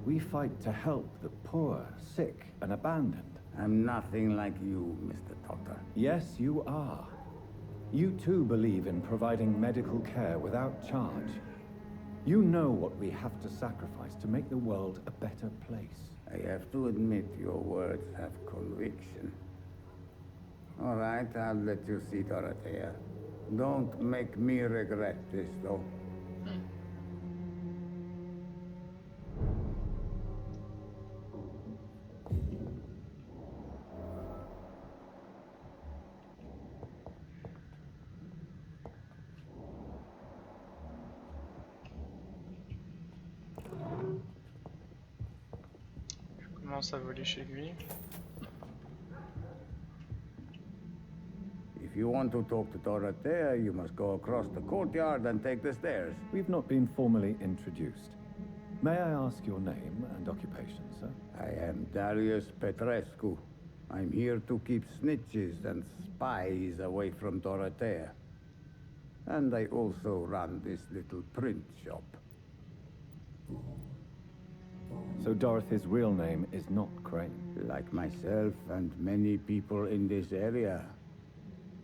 We fight to help the poor, sick, and abandoned. I'm nothing like you, Mr. Doctor. Yes, you are. You too believe in providing medical care without charge. You know what we have to sacrifice to make the world a better place. I have to admit your words have conviction. All right, I'll let you see Dorothea. Don't make me regret this, though. À voler chez lui. If you want to talk to Dorothea, you must go across the courtyard and take the stairs. We've not been formally introduced. May I ask your name and occupation, sir? I am Darius Petrescu. I'm here to keep snitches and spies away from Dorothea. And I also run this little print shop. So Dorothy's real name is not Crane? Like myself and many people in this area.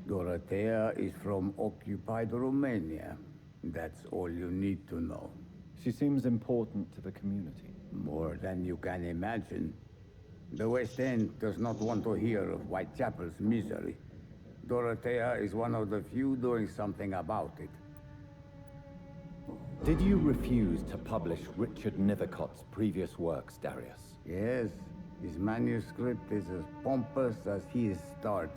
Dorothea is from occupied Romania. That's all you need to know. She seems important to the community. More than you can imagine. The West End does not want to hear of Whitechapel's misery. Dorothea is one of the few doing something about it. Did you refuse to publish Richard Nithercott's previous works, Darius? Yes. His manuscript is as pompous as he is starched.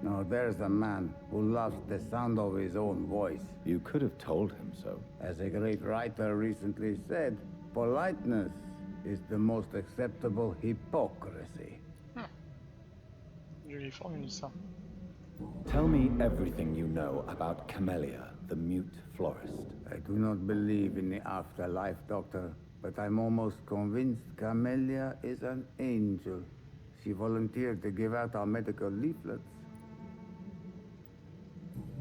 Now there's a man who loves the sound of his own voice. You could have told him so. As a great writer recently said, politeness is the most acceptable hypocrisy. Jolie formule, ça. Tell me everything you know about Camellia, the mute florist. I do not believe in the afterlife, Doctor, but I'm almost convinced Camellia is an angel. She volunteered to give out our medical leaflets.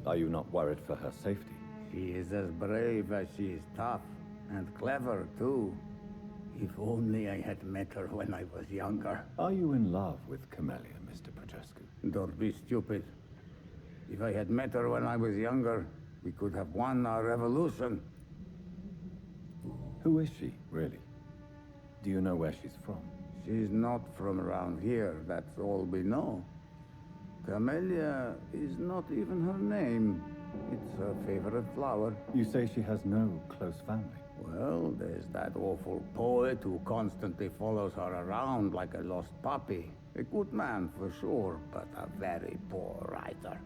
Are you not worried for her safety? She is as brave as she is tough, and clever, too. If only I had met her when I was younger. Are you in love with Camellia, Mr. Petrescu? Don't be stupid. If I had met her when I was younger, we could have won our revolution. Who is she, really? Do you know where she's from? She's not from around here, that's all we know. Camellia is not even her name. It's her favorite flower. You say she has no close family? Well, there's that awful poet who constantly follows her around like a lost puppy. A good man for sure, but a very poor writer.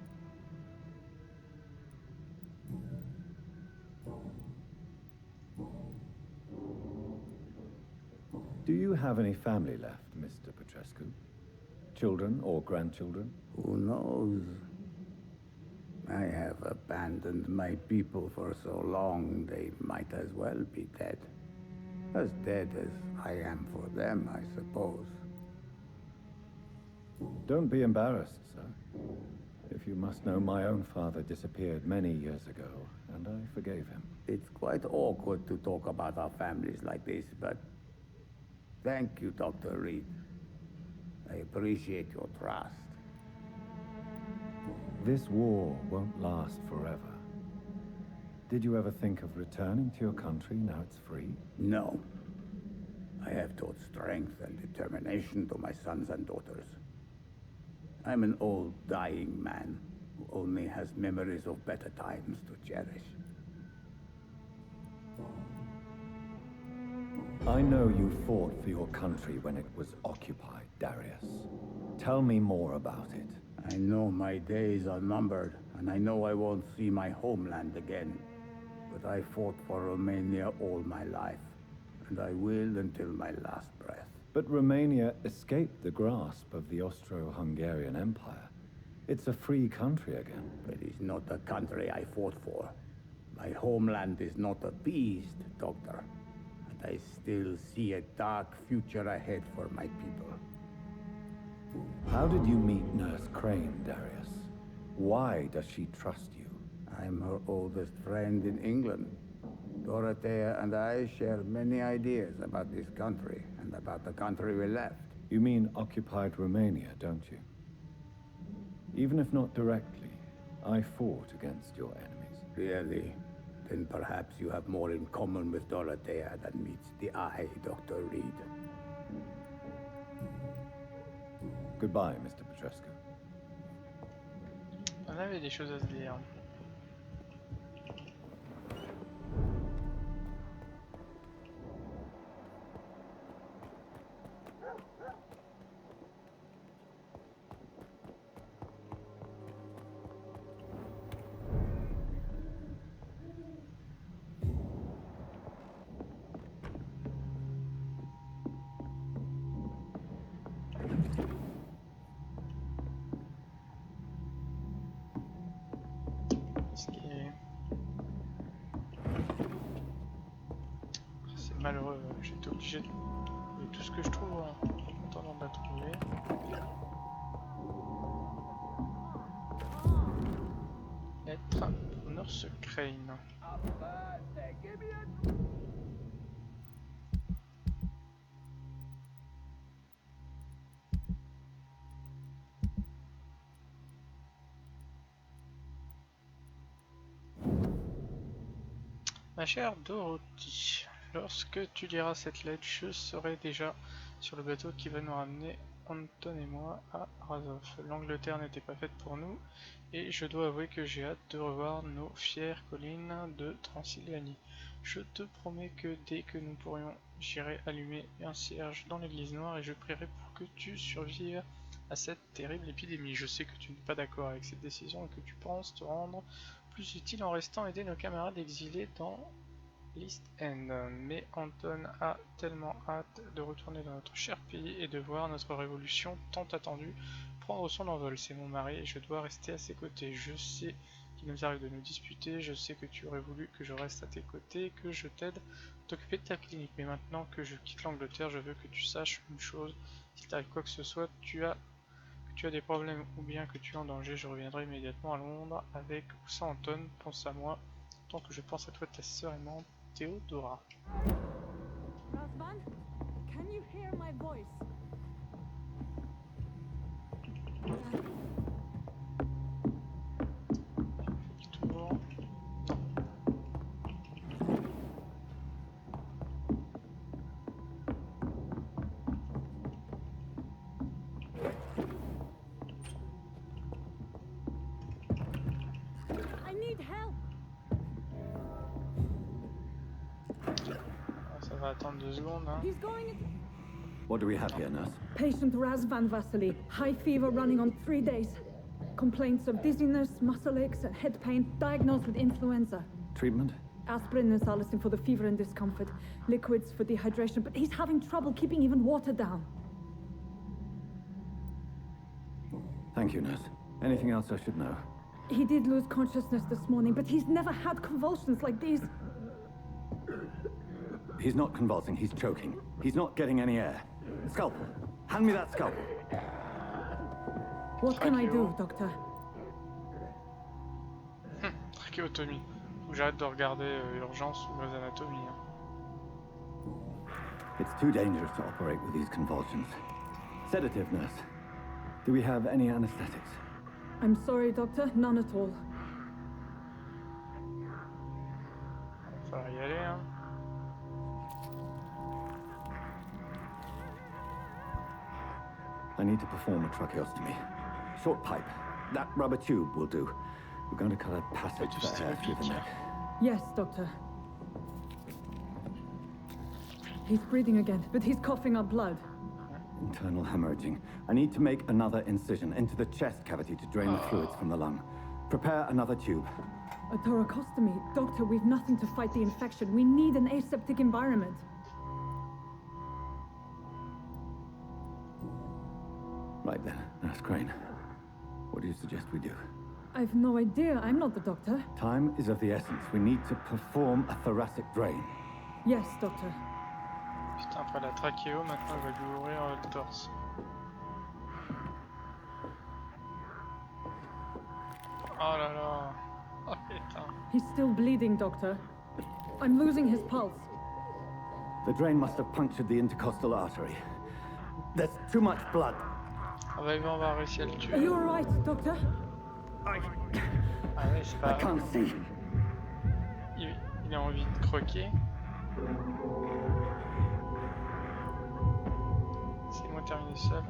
Do you have any family left, Mr. Petrescu? Children or grandchildren? Who knows? I have abandoned my people for so long, they might as well be dead. As dead as I am for them, I suppose. Don't be embarrassed, sir. If you must know, my own father disappeared many years ago, and I forgave him. It's quite awkward to talk about our families like this, but thank you, Dr. Reed. I appreciate your trust. This war won't last forever. Did you ever think of returning to your country now it's free? No. I have taught strength and determination to my sons and daughters. I'm an old, dying man who only has memories of better times to cherish. I know you fought for your country when it was occupied, Darius. Tell me more about it. I know my days are numbered, and I know I won't see my homeland again. But I fought for Romania all my life, and I will until my last breath. But Romania escaped the grasp of the Austro-Hungarian Empire. It's a free country again. It is not the country I fought for. My homeland is not appeased, Doctor. And I still see a dark future ahead for my people. How did you meet Nurse Crane, Darius? Why does she trust you? I'm her oldest friend in England. Dorothea and I share many ideas about this country and about the country we left. You mean occupied Romania, don't you? Even if not directly, I fought against your enemies. Really? Then perhaps you have more in common with Dorothea than meets the eye, Dr. Reed. Goodbye, Mr. Petrescu. On avait des choses à se dire. C'est malheureux, j'étais obligé de tout ce que je trouve en attendant de la trouver. Lettre pour Nurse Crane. Ma chère Dorothy, lorsque tu liras cette lettre, je serai déjà sur le bateau qui va nous ramener, Anton et moi, à Razov. L'Angleterre n'était pas faite pour nous, et je dois avouer que j'ai hâte de revoir nos fières collines de Transylvanie. Je te promets que dès que nous pourrions, j'irai allumer un cierge dans l'église noire et je prierai pour que tu survives à cette terrible épidémie. Je sais que tu n'es pas d'accord avec cette décision et que tu penses te rendre plus utile en restant aider nos camarades exilés dans l'East End. Mais Anton a tellement hâte de retourner dans notre cher pays et de voir notre révolution tant attendue prendre son envol. C'est mon mari et je dois rester à ses côtés. Je sais qu'il nous arrive de nous disputer, je sais que tu aurais voulu que je reste à tes côtés, que je t'aide à t'occuper de ta clinique. Mais maintenant que je quitte l'Angleterre, je veux que tu saches une chose. Si t'arrive quoi que ce soit, que tu as des problèmes ou bien que tu es en danger, je reviendrai immédiatement à Londres avec ou sans Anton. Pense à moi, tant que je pense à toi, ta sœur aimante, Théodora. Rzvan, can you hear my voice? Ça va attendre 2 secondes, hein. What do we have here, nurse? Patient Rzvan Vasile, high fever running on 3 days. Complaints of dizziness, muscle aches, and head pain, diagnosed with influenza. Treatment? Aspirin and salicin for the fever and discomfort, liquids for dehydration, but he's having trouble keeping even water down. Thank you, nurse. Anything else I should know? He did lose consciousness this morning, but he's never had convulsions like these. He's not convulsing, he's choking. He's not getting any air. Scalpel! Hand me that scalpel! What can I do, Doctor? Trachéotomie. Faut que j'arrête de regarder Urgence ou Grey's Anatomy. It's too dangerous to operate with these convulsions. Sedative, nurse. Do we have any anesthetics? I'm sorry, Doctor, none at all. Ça va y aller, hein. I need to perform a tracheostomy. Short pipe. That rubber tube will do. We're going to cut a passage for air through the neck. Yes, Doctor. He's breathing again, but he's coughing up blood. Internal hemorrhaging. I need to make another incision into the chest cavity to drain the fluids from the lung. Prepare another tube. A thoracostomy. Doctor, we've nothing to fight the infection. We need an aseptic environment. Right then, Nurse Crane. What do you suggest we do? I've no idea. I'm not the doctor. Time is of the essence. We need to perform a thoracic drain. Yes, Doctor. Putain, après la trachéo, maintenant il va lui ouvrir le torse. Oh là là. Oh putain. He's still bleeding, Doctor. I'm losing his pulse. The drain must have punctured the intercostal artery. There's too much blood. Ah bah on va réussir à le tuer. Are you alright, Doctor? Ah ouais, c'est pas... I can't see. Il a envie de croquer. Laissez-moi terminer seul.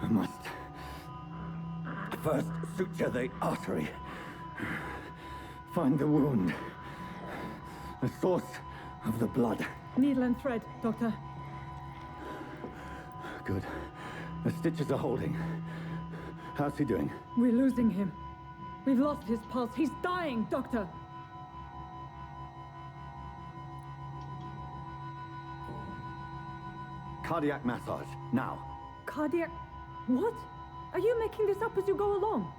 I must first suture the artery. Find the wound. The source of the blood. Needle and thread, Doctor. Good. The stitches are holding. How's he doing? We're losing him. We've lost his pulse. He's dying, Doctor. Cardiac massage, now. Cardiac... What? Are you making this up as you go along?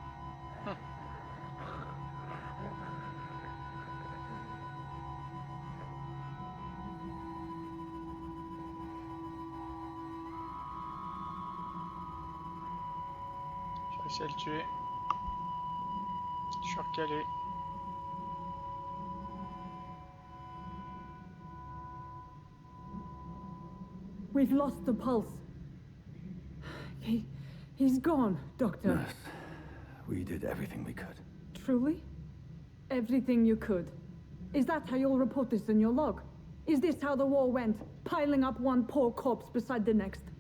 Je vais essayer de le tuer. Je suis recalé. We've lost the pulse. He's gone, Doctor. Nurse, we did everything we could. Truly? Everything you could. Is that how you'll report this in your log? Is this how the war went? Piling up one poor corpse beside the next?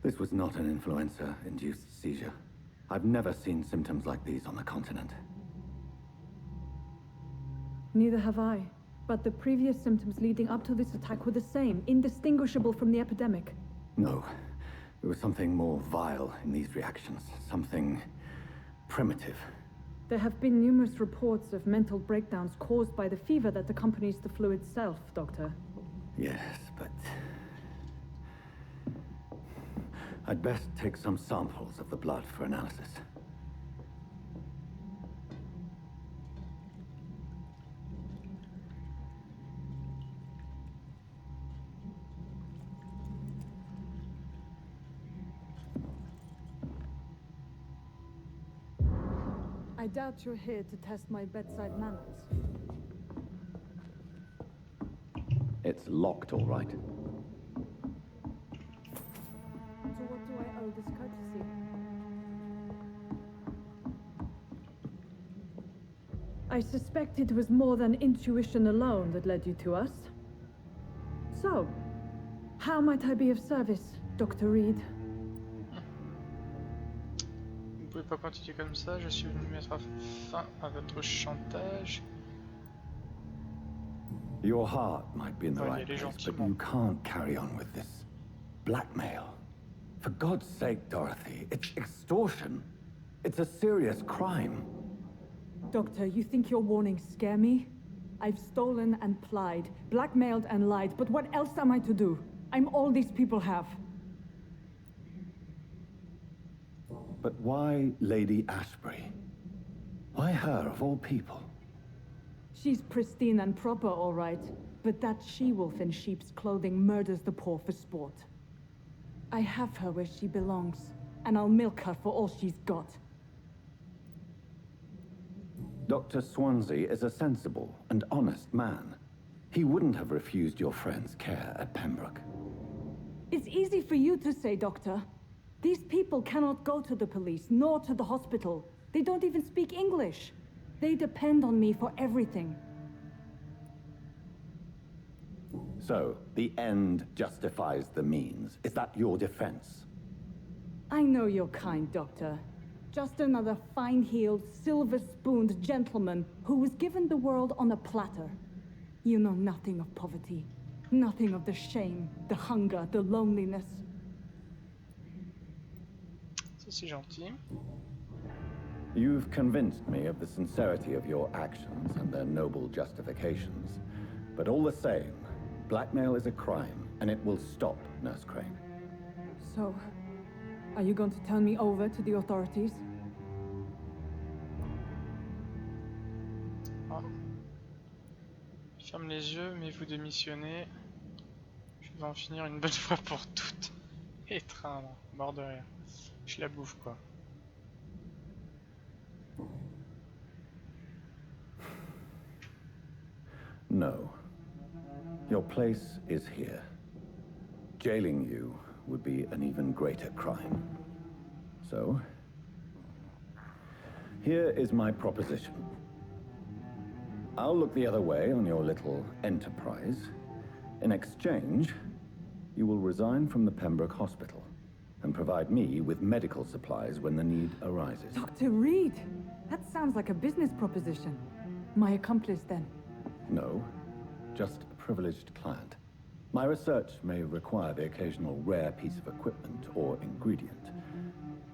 This was not an influenza-induced seizure. I've never seen symptoms like these on the continent. Neither have I. But the previous symptoms leading up to this attack were the same, indistinguishable from the epidemic. No. There was something more vile in these reactions. Something primitive. There have been numerous reports of mental breakdowns caused by the fever that accompanies the flu itself, Doctor. Yes, but... I'd best take some samples of the blood for analysis. I doubt you're here to test my bedside manners. It's locked, all right. To what do I owe this courtesy? I suspect it was more than intuition alone that led you to us. So, how might I be of service, Dr. Reed? Vous pouvez pas continuer comme ça, je suis venu mettre fin à votre chantage. Your heart might be in the right place, but you can't carry on with this blackmail. For God's sake, Dorothy, it's extortion. It's a serious crime. Doctor, you think your warnings scare me? I've stolen and plied, blackmailed and lied, but what else am I to do? I'm all these people have. But why Lady Ashbury? Why her, of all people? She's pristine and proper, all right. But that she-wolf in sheep's clothing murders the poor for sport. I have her where she belongs, and I'll milk her for all she's got. Dr. Swansea is a sensible and honest man. He wouldn't have refused your friend's care at Pembroke. It's easy for you to say, Doctor. These people cannot go to the police, nor to the hospital. They don't even speak English. They depend on me for everything. So, the end justifies the means. Is that your defense? I know you're kind, Doctor. Just another fine-heeled, silver-spooned gentleman who was given the world on a platter. You know nothing of poverty. Nothing of the shame, the hunger, the loneliness. Ça, c'est gentil. You've convinced me of the sincerity of your actions and their noble justifications. But all the same, blackmail is a crime, and it will stop, Nurse Crane. So, are you going to turn me over to the authorities? Ah. Ferme les yeux, mais vous démissionnez. Je vais en finir une bonne fois pour toutes. Étreindre, mort de rire. Je la bouffe quoi. No. Your place is here. Jailing you would be an even greater crime. So, here is my proposition. I'll look the other way on your little enterprise. In exchange, you will resign from the Pembroke Hospital and provide me with medical supplies when the need arises. Dr. Reed! That sounds like a business proposition. My accomplice, then? No, just a privileged client. My research may require the occasional rare piece of equipment or ingredient.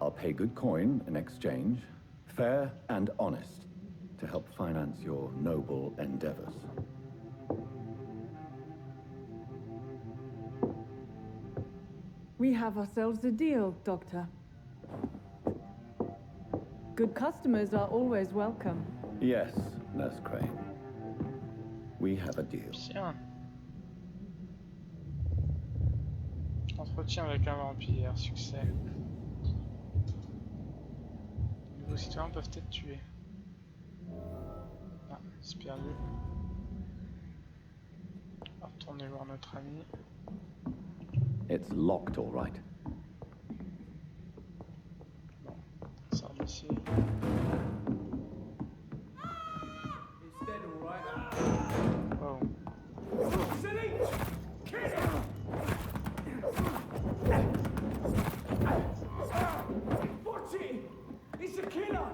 I'll pay good coin in exchange, fair and honest, to help finance your noble endeavors. We have ourselves a deal, Doctor. Good customers are always welcome. Yes, Nurse Crane. We have a deal. Bien. Entretien avec un vampire, succès. Les nouveaux citoyens peuvent être tués. Ah, c'est perdu. On va retourner voir notre ami. It's locked, all right. Bon, on sort d'ici. Oh. Silly! Kill him! Watch it! It's a killer!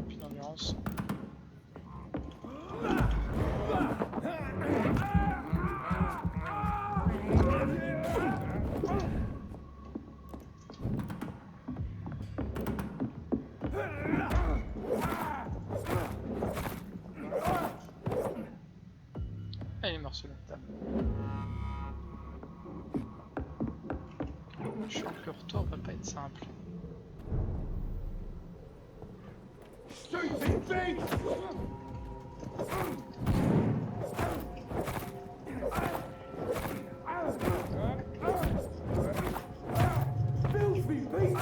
Puis d'endurance. Ah, il est mort celui-là. Je sens que le retour va pas être simple. Stupid beast! Filthy beast!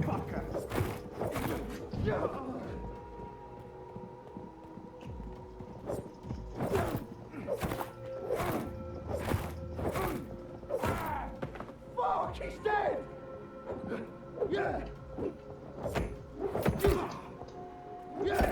Fucker! Fuck, he's dead! Yeah! Yeah!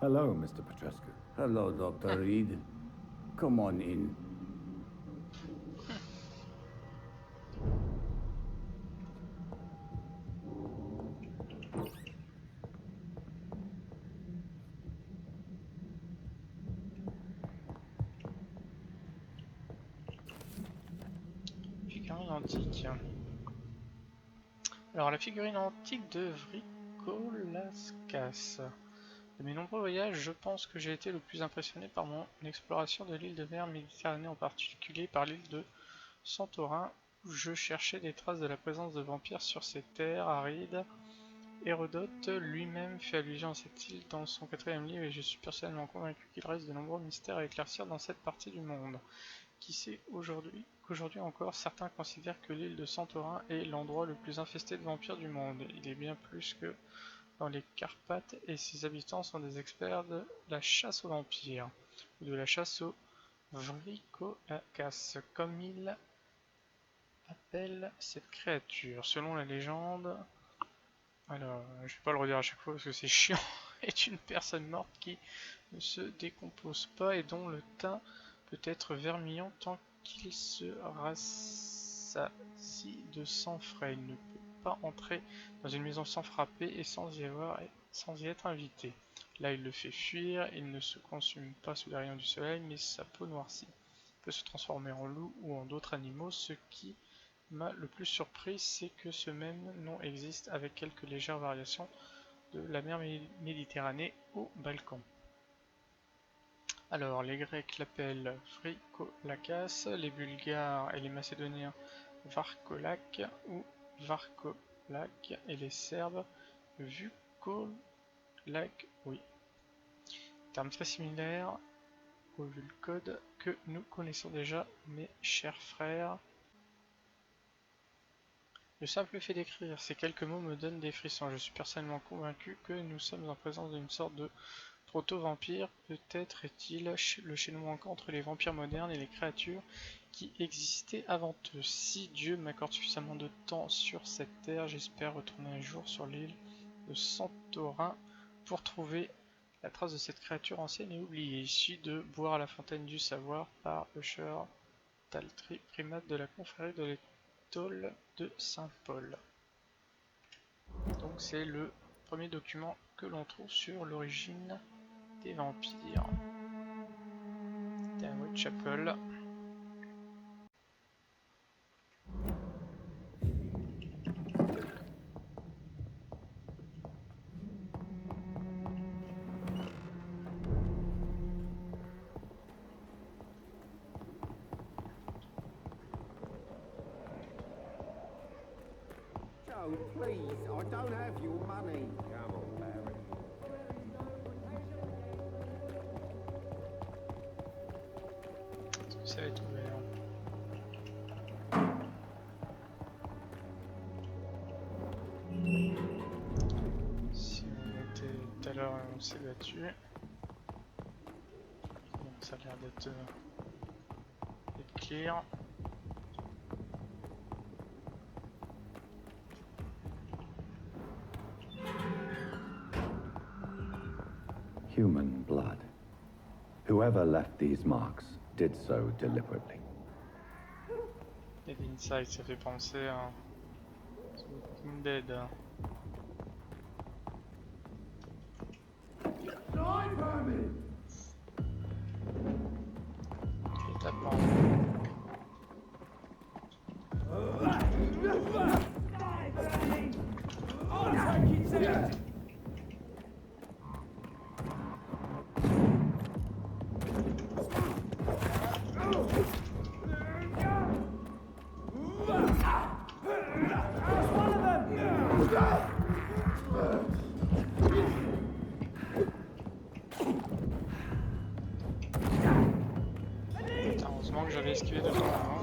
Hello, Mr. Petrescu. Hello, Dr. Reed. Come on in. Figurine antique. Alors, la figurine antique de Vrikolaskas. De mes nombreux voyages, je pense que j'ai été le plus impressionné par mon exploration de l'île de mer Méditerranée, en particulier par l'île de Santorin, où je cherchais des traces de la présence de vampires sur ces terres arides. Hérodote lui-même fait allusion à cette île dans son 4e livre et je suis personnellement convaincu qu'il reste de nombreux mystères à éclaircir dans cette partie du monde. Qui sait qu'aujourd'hui encore, certains considèrent que l'île de Santorin est l'endroit le plus infesté de vampires du monde. Il est bien plus que dans les Carpates et ses habitants sont des experts de la chasse aux vampires, ou de la chasse aux Vrikolaskas, comme ils appellent cette créature. Selon la légende, alors je vais pas le redire à chaque fois parce que c'est chiant, est une personne morte qui ne se décompose pas et dont le teint peut être vermillon tant qu'il se rassasie de sang frais. Il ne peut pas entrer dans une maison sans frapper et sans y être invité. Là il le fait fuir, il ne se consume pas sous les rayons du soleil mais sa peau noircie. Il peut se transformer en loup ou en d'autres animaux. Ce qui m'a le plus surpris, c'est que ce même nom existe avec quelques légères variations de la mer Méditerranée aux Balkans. Alors, les Grecs l'appellent Vrikolakas, les Bulgares et les Macédoniens Varkolak ou Varkolak et les Serbes Vukolak, oui. Terme très similaire au Vulcode que nous connaissons déjà, mes chers frères. Le simple fait d'écrire ces quelques mots me donne des frissons. Je suis personnellement convaincu que nous sommes en présence d'une sorte de proto-vampire. Peut-être est-il le chaînon manquant entre les vampires modernes et les créatures qui existaient avant eux. Si Dieu m'accorde suffisamment de temps sur cette terre, j'espère retourner un jour sur l'île de Santorin pour trouver la trace de cette créature ancienne et oubliée, issue de boire à la fontaine du savoir par Usher Taltry, primate de la confrérie de l'étole de Saint-Paul. Donc c'est le premier document que l'on trouve sur l'origine des vampires. C'est un Whitechapel. Joe, please, I don't have your money. Come on, Barry. Ça va être ouvert. Si on était tout à l'heure, on s'est battu. Donc ça a l'air d'être clear. Human blood. Whoever left these marks did so deliberately. Et l'Inside, ça fait penser à Walking Dead. Je tape en heureusement que j'avais esquivé de temps avant.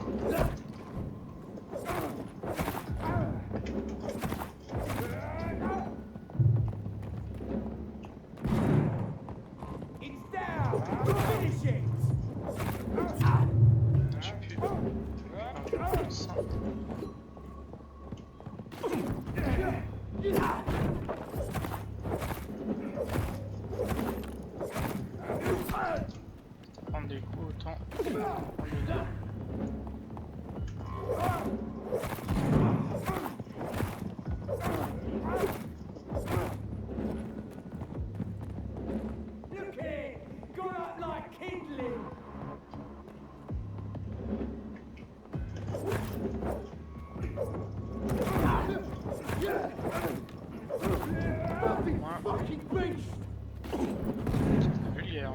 les coups, autant le dire. Look here! Got up like kindling! Fucking beast! C'est vulgaire.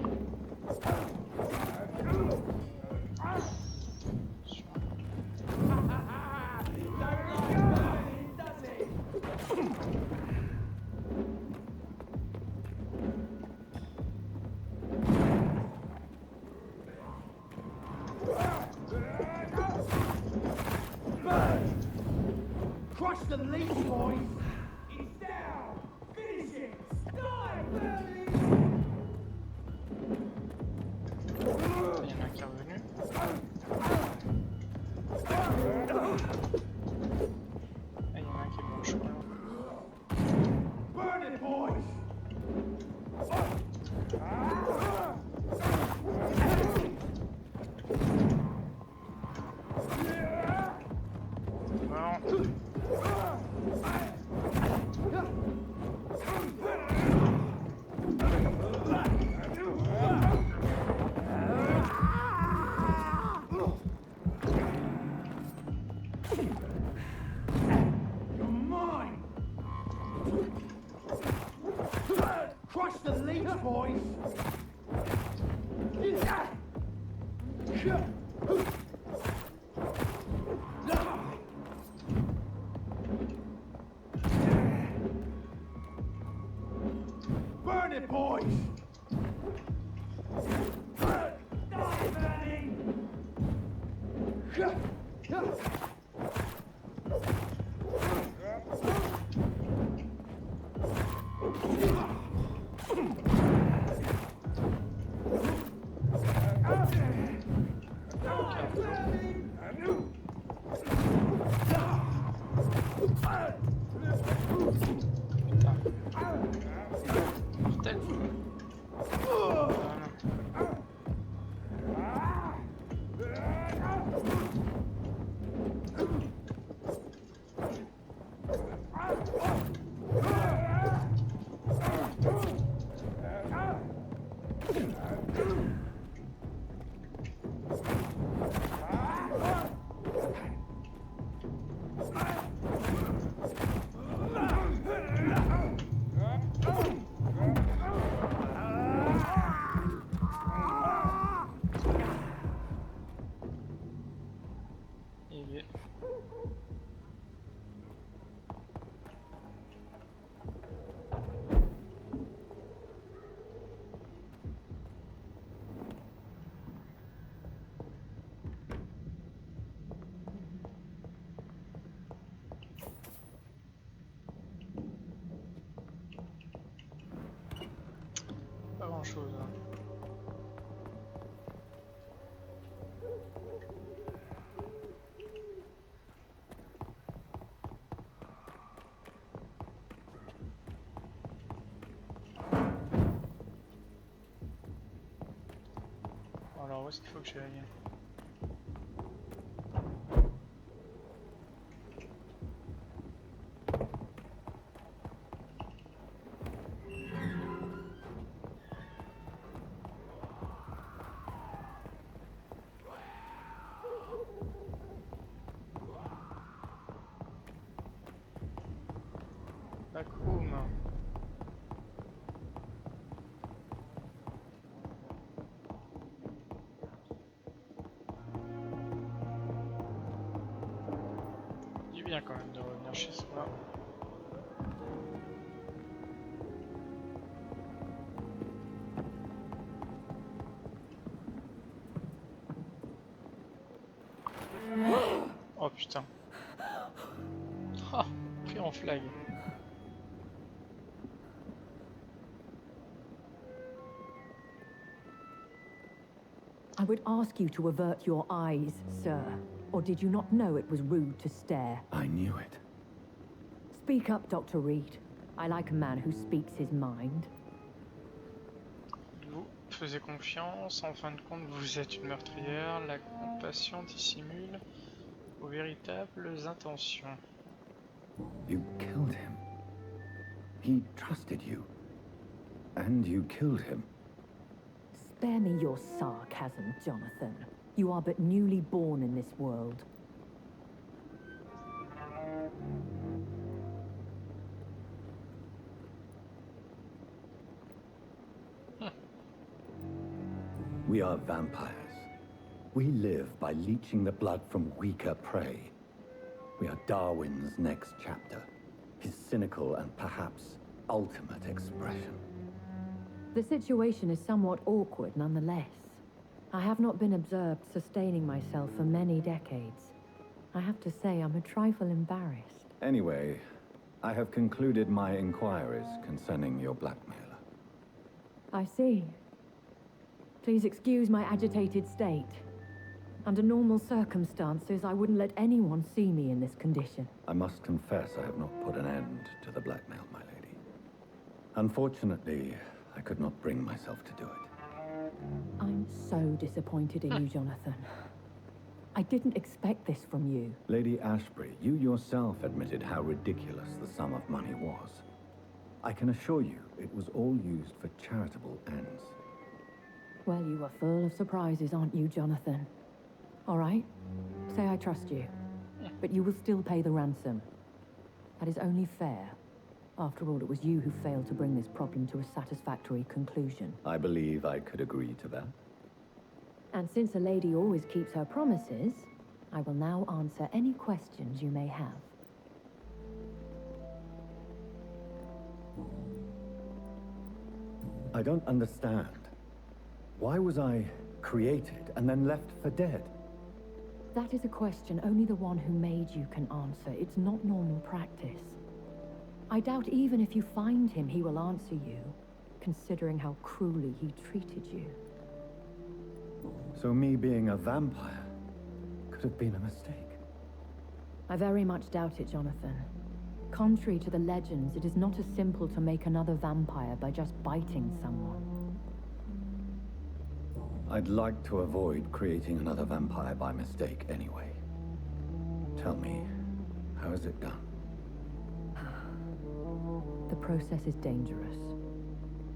Crush the leech, boys! It's down! Finish it! Die, Bernie! Il y en a un qui est revenu. Ah, il y en a un qui est bon, je crois. Burn it, boys! Crush the leech, boys! Burn it, boys! Die, Bernie! Pas grand chose. Alors où est-ce qu'il faut que j'aille? Bien quand même de revenir chez soi. Oh putain. Ah, pris en flag. I would ask you to avert your eyes, sir. Or did you not know it was rude to stare? I knew it. Speak up, Dr. Reed. I like a man who speaks his mind. Nope. faisait confiance. En fin de compte, vous êtes une meurtrière. La compassion dissimule vos véritables intentions. You killed him. He trusted you. And you killed him. Spare me your sarcasm, Jonathan. You are but newly born in this world. We are vampires. We live by leeching the blood from weaker prey. We are Darwin's next chapter, his cynical and perhaps ultimate expression. The situation is somewhat awkward nonetheless. I have not been observed sustaining myself for many decades. I have to say I'm a trifle embarrassed. Anyway, I have concluded my inquiries concerning your blackmailer. I see. Please excuse my agitated state. Under normal circumstances, I wouldn't let anyone see me in this condition. I must confess I have not put an end to the blackmail, my lady. Unfortunately, I could not bring myself to do it. I'm so disappointed in you, Jonathan. I didn't expect this from you. Lady Ashbury, you yourself admitted how ridiculous the sum of money was. I can assure you it was all used for charitable ends. Well, you are full of surprises, aren't you, Jonathan? All right, say I trust you, but you will still pay the ransom. That is only fair. After all, it was you who failed to bring this problem to a satisfactory conclusion. I believe I could agree to that. And since a lady always keeps her promises, I will now answer any questions you may have. I don't understand. Why was I created and then left for dead? That is a question only the one who made you can answer. It's not normal practice. I doubt even if you find him, he will answer you, considering how cruelly he treated you. So me being a vampire could have been a mistake. I very much doubt it, Jonathan. Contrary to the legends, it is not as simple to make another vampire by just biting someone. I'd like to avoid creating another vampire by mistake anyway. Tell me, how is it done? The process is dangerous.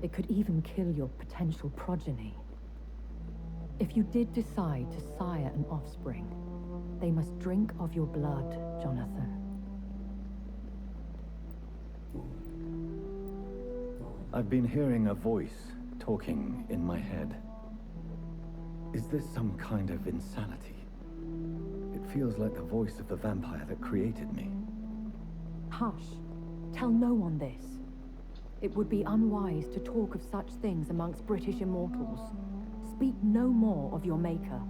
It could even kill your potential progeny. If you did decide to sire an offspring, they must drink of your blood, Jonathan. I've been hearing a voice talking in my head. Is this some kind of insanity? It feels like the voice of the vampire that created me. Hush. Tell no one this. It would be unwise to talk of such things amongst British immortals. Speak no more of your maker.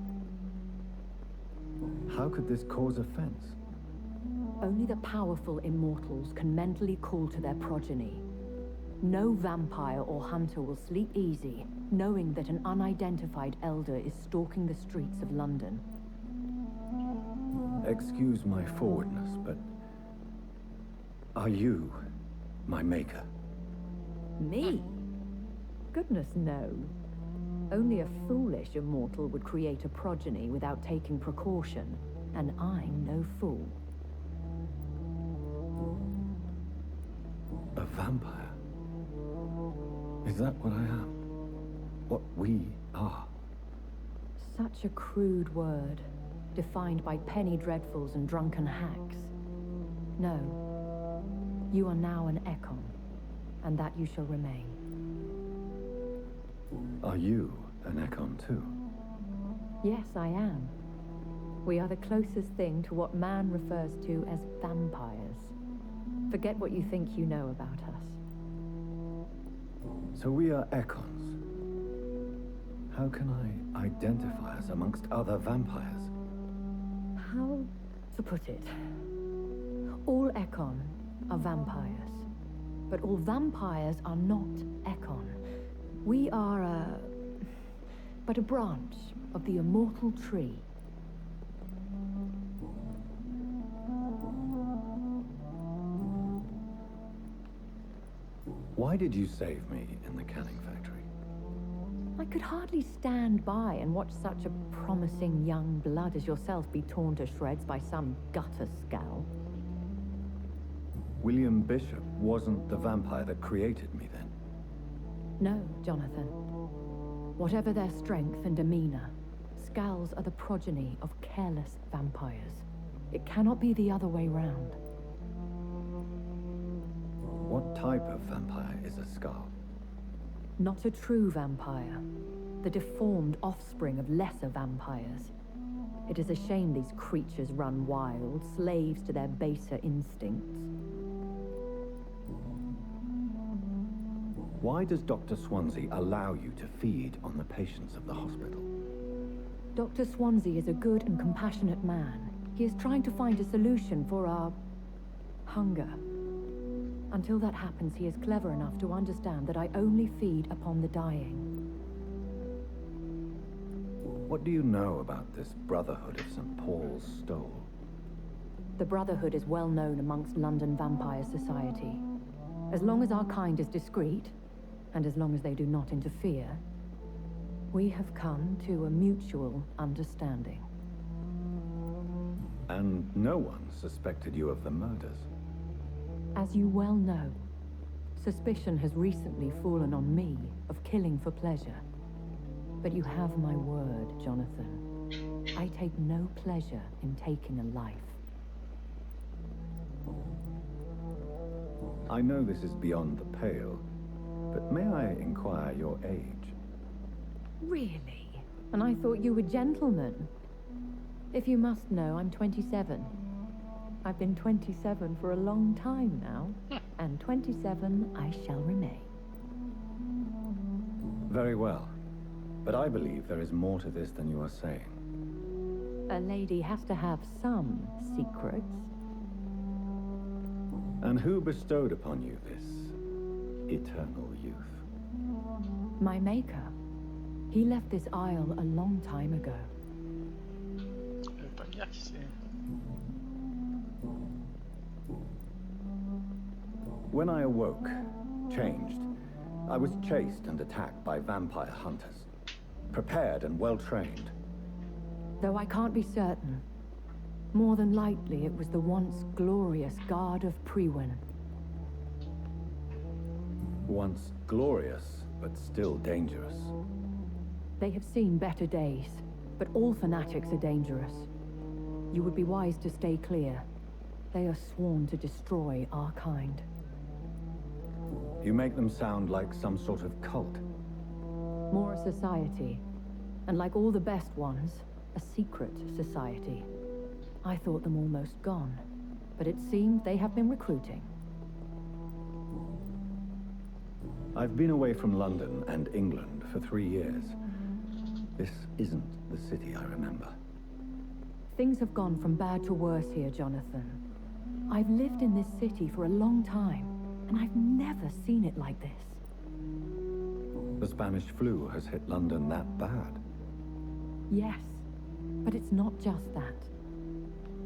How could this cause offense? Only the powerful immortals can mentally call to their progeny. No vampire or hunter will sleep easy, knowing that an unidentified elder is stalking the streets of London. Excuse my forwardness, but are you my maker? Me? Goodness, no. Only a foolish immortal would create a progeny without taking precaution, and I'm no fool. A vampire? Is that what I am? What we are? Such a crude word, defined by penny dreadfuls and drunken hacks. No. You are now an Ekon, and that you shall remain. Are you an Ekon too? Yes, I am. We are the closest thing to what man refers to as vampires. Forget what you think you know about us. So we are Ekons. How can I identify us amongst other vampires? How to put it? All Ekon are vampires. But all vampires are not Ekon. We are but a branch of the immortal tree. Why did you save me in the canning factory? I could hardly stand by and watch such a promising young blood as yourself be torn to shreds by some gutter scowl. William Bishop wasn't the vampire that created me then? No, Jonathan. Whatever their strength and demeanor, scowls are the progeny of careless vampires. It cannot be the other way round. What type of vampire is a scowl? Not a true vampire. The deformed offspring of lesser vampires. It is a shame these creatures run wild, slaves to their baser instincts. Why does Dr. Swansea allow you to feed on the patients of the hospital? Dr. Swansea is a good and compassionate man. He is trying to find a solution for our hunger. Until that happens, he is clever enough to understand that I only feed upon the dying. What do you know about this Brotherhood of St. Paul's Stole? The Brotherhood is well known amongst London Vampire Society. As long as our kind is discreet, and as long as they do not interfere, we have come to a mutual understanding. And no one suspected you of the murders? As you well know, suspicion has recently fallen on me of killing for pleasure. But you have my word, Jonathan. I take no pleasure in taking a life. I know this is beyond the pale, but may I inquire your age? Really? And I thought you were gentlemen. If you must know, I'm 27. I've been 27 for a long time now, and 27 I shall remain. Very well, but I believe there is more to this than you are saying. A lady has to have some secrets. And who bestowed upon you this eternal youth? My maker. He left this isle a long time ago. When I awoke, changed, I was chased and attacked by vampire hunters. Prepared and well-trained. Though I can't be certain. More than likely, it was the once glorious Guard of Priwen. Once glorious, but still dangerous. They have seen better days, but all fanatics are dangerous. You would be wise to stay clear. They are sworn to destroy our kind. You make them sound like some sort of cult. More a society, and like all the best ones, a secret society. I thought them almost gone, but it seems they have been recruiting. I've been away from London and England for 3 years. This isn't the city I remember. Things have gone from bad to worse here, Jonathan. I've lived in this city for a long time, and I've never seen it like this. The Spanish flu has hit London that bad? Yes, but it's not just that.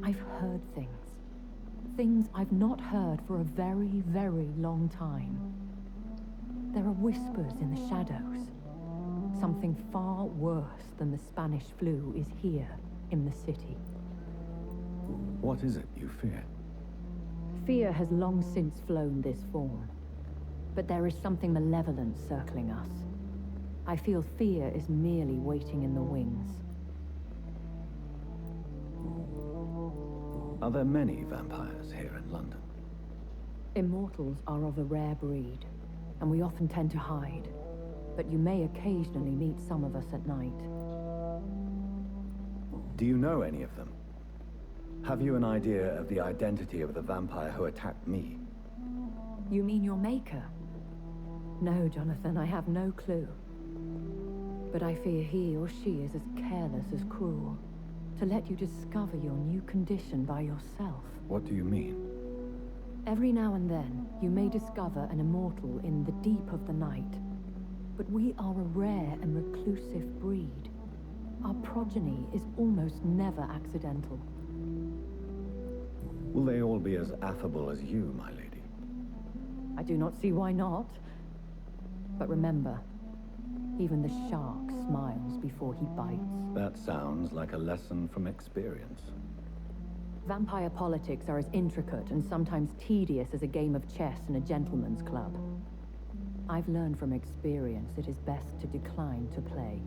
I've heard things. Things I've not heard for a very, very long time. There are whispers in the shadows. Something far worse than the Spanish flu is here in the city. What is it you fear? Fear has long since flown this form. But there is something malevolent circling us. I feel fear is merely waiting in the wings. Are there many vampires here in London? Immortals are of a rare breed, and we often tend to hide. But you may occasionally meet some of us at night. Do you know any of them? Have you an idea of the identity of the vampire who attacked me? You mean your maker? No, Jonathan, I have no clue. But I fear he or she is as careless as cruel. To let you discover your new condition by yourself. What do you mean? Every now and then, you may discover an immortal in the deep of the night. But we are a rare and reclusive breed. Our progeny is almost never accidental. Will they all be as affable as you, my lady? I do not see why not. But remember, Even the shark smiles before he bites. That sounds like a lesson from experience. Vampire politics are as intricate and sometimes tedious as a game of chess in a gentleman's club. I've learned from experience it is best to decline to play.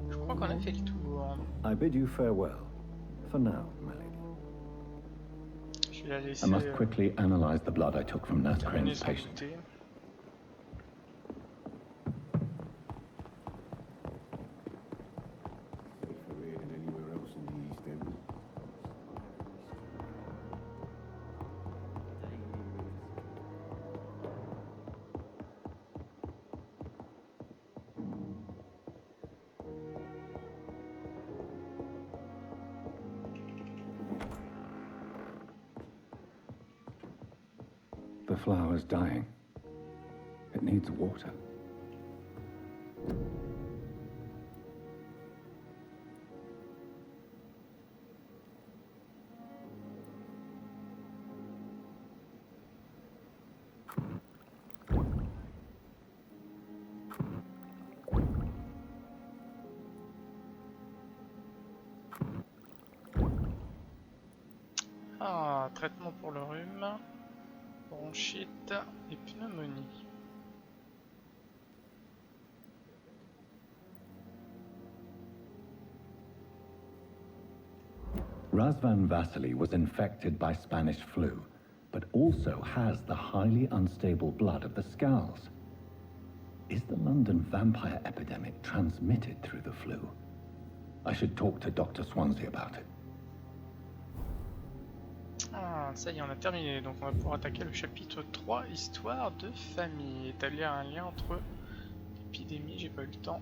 Je crois qu'on a fait le tour. I bid you farewell. For now, my lady. Je vais la laisser. I must quickly analyze the blood I took from Nurse Crane's patient. Goûter. Safer here than anywhere else in the East End. The flower's dying. It needs water. Ah, traitement pour le rhume, bronchite et pneumonie. Rzvan Vasile was infected by Spanish flu, but also has the highly unstable blood of the Scowls. Is the London vampire epidemic transmitted through the flu? I should talk to Dr. Swansea about it. Ah, ça y est, on a terminé. Donc on va pouvoir attaquer le chapitre 3, histoire de famille. Établir un lien entre l'épidémie, j'ai pas eu le temps.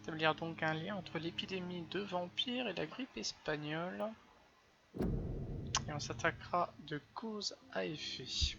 Établir donc un lien entre l'épidémie de vampires et la grippe espagnole. Et on s'attaquera de cause à effet.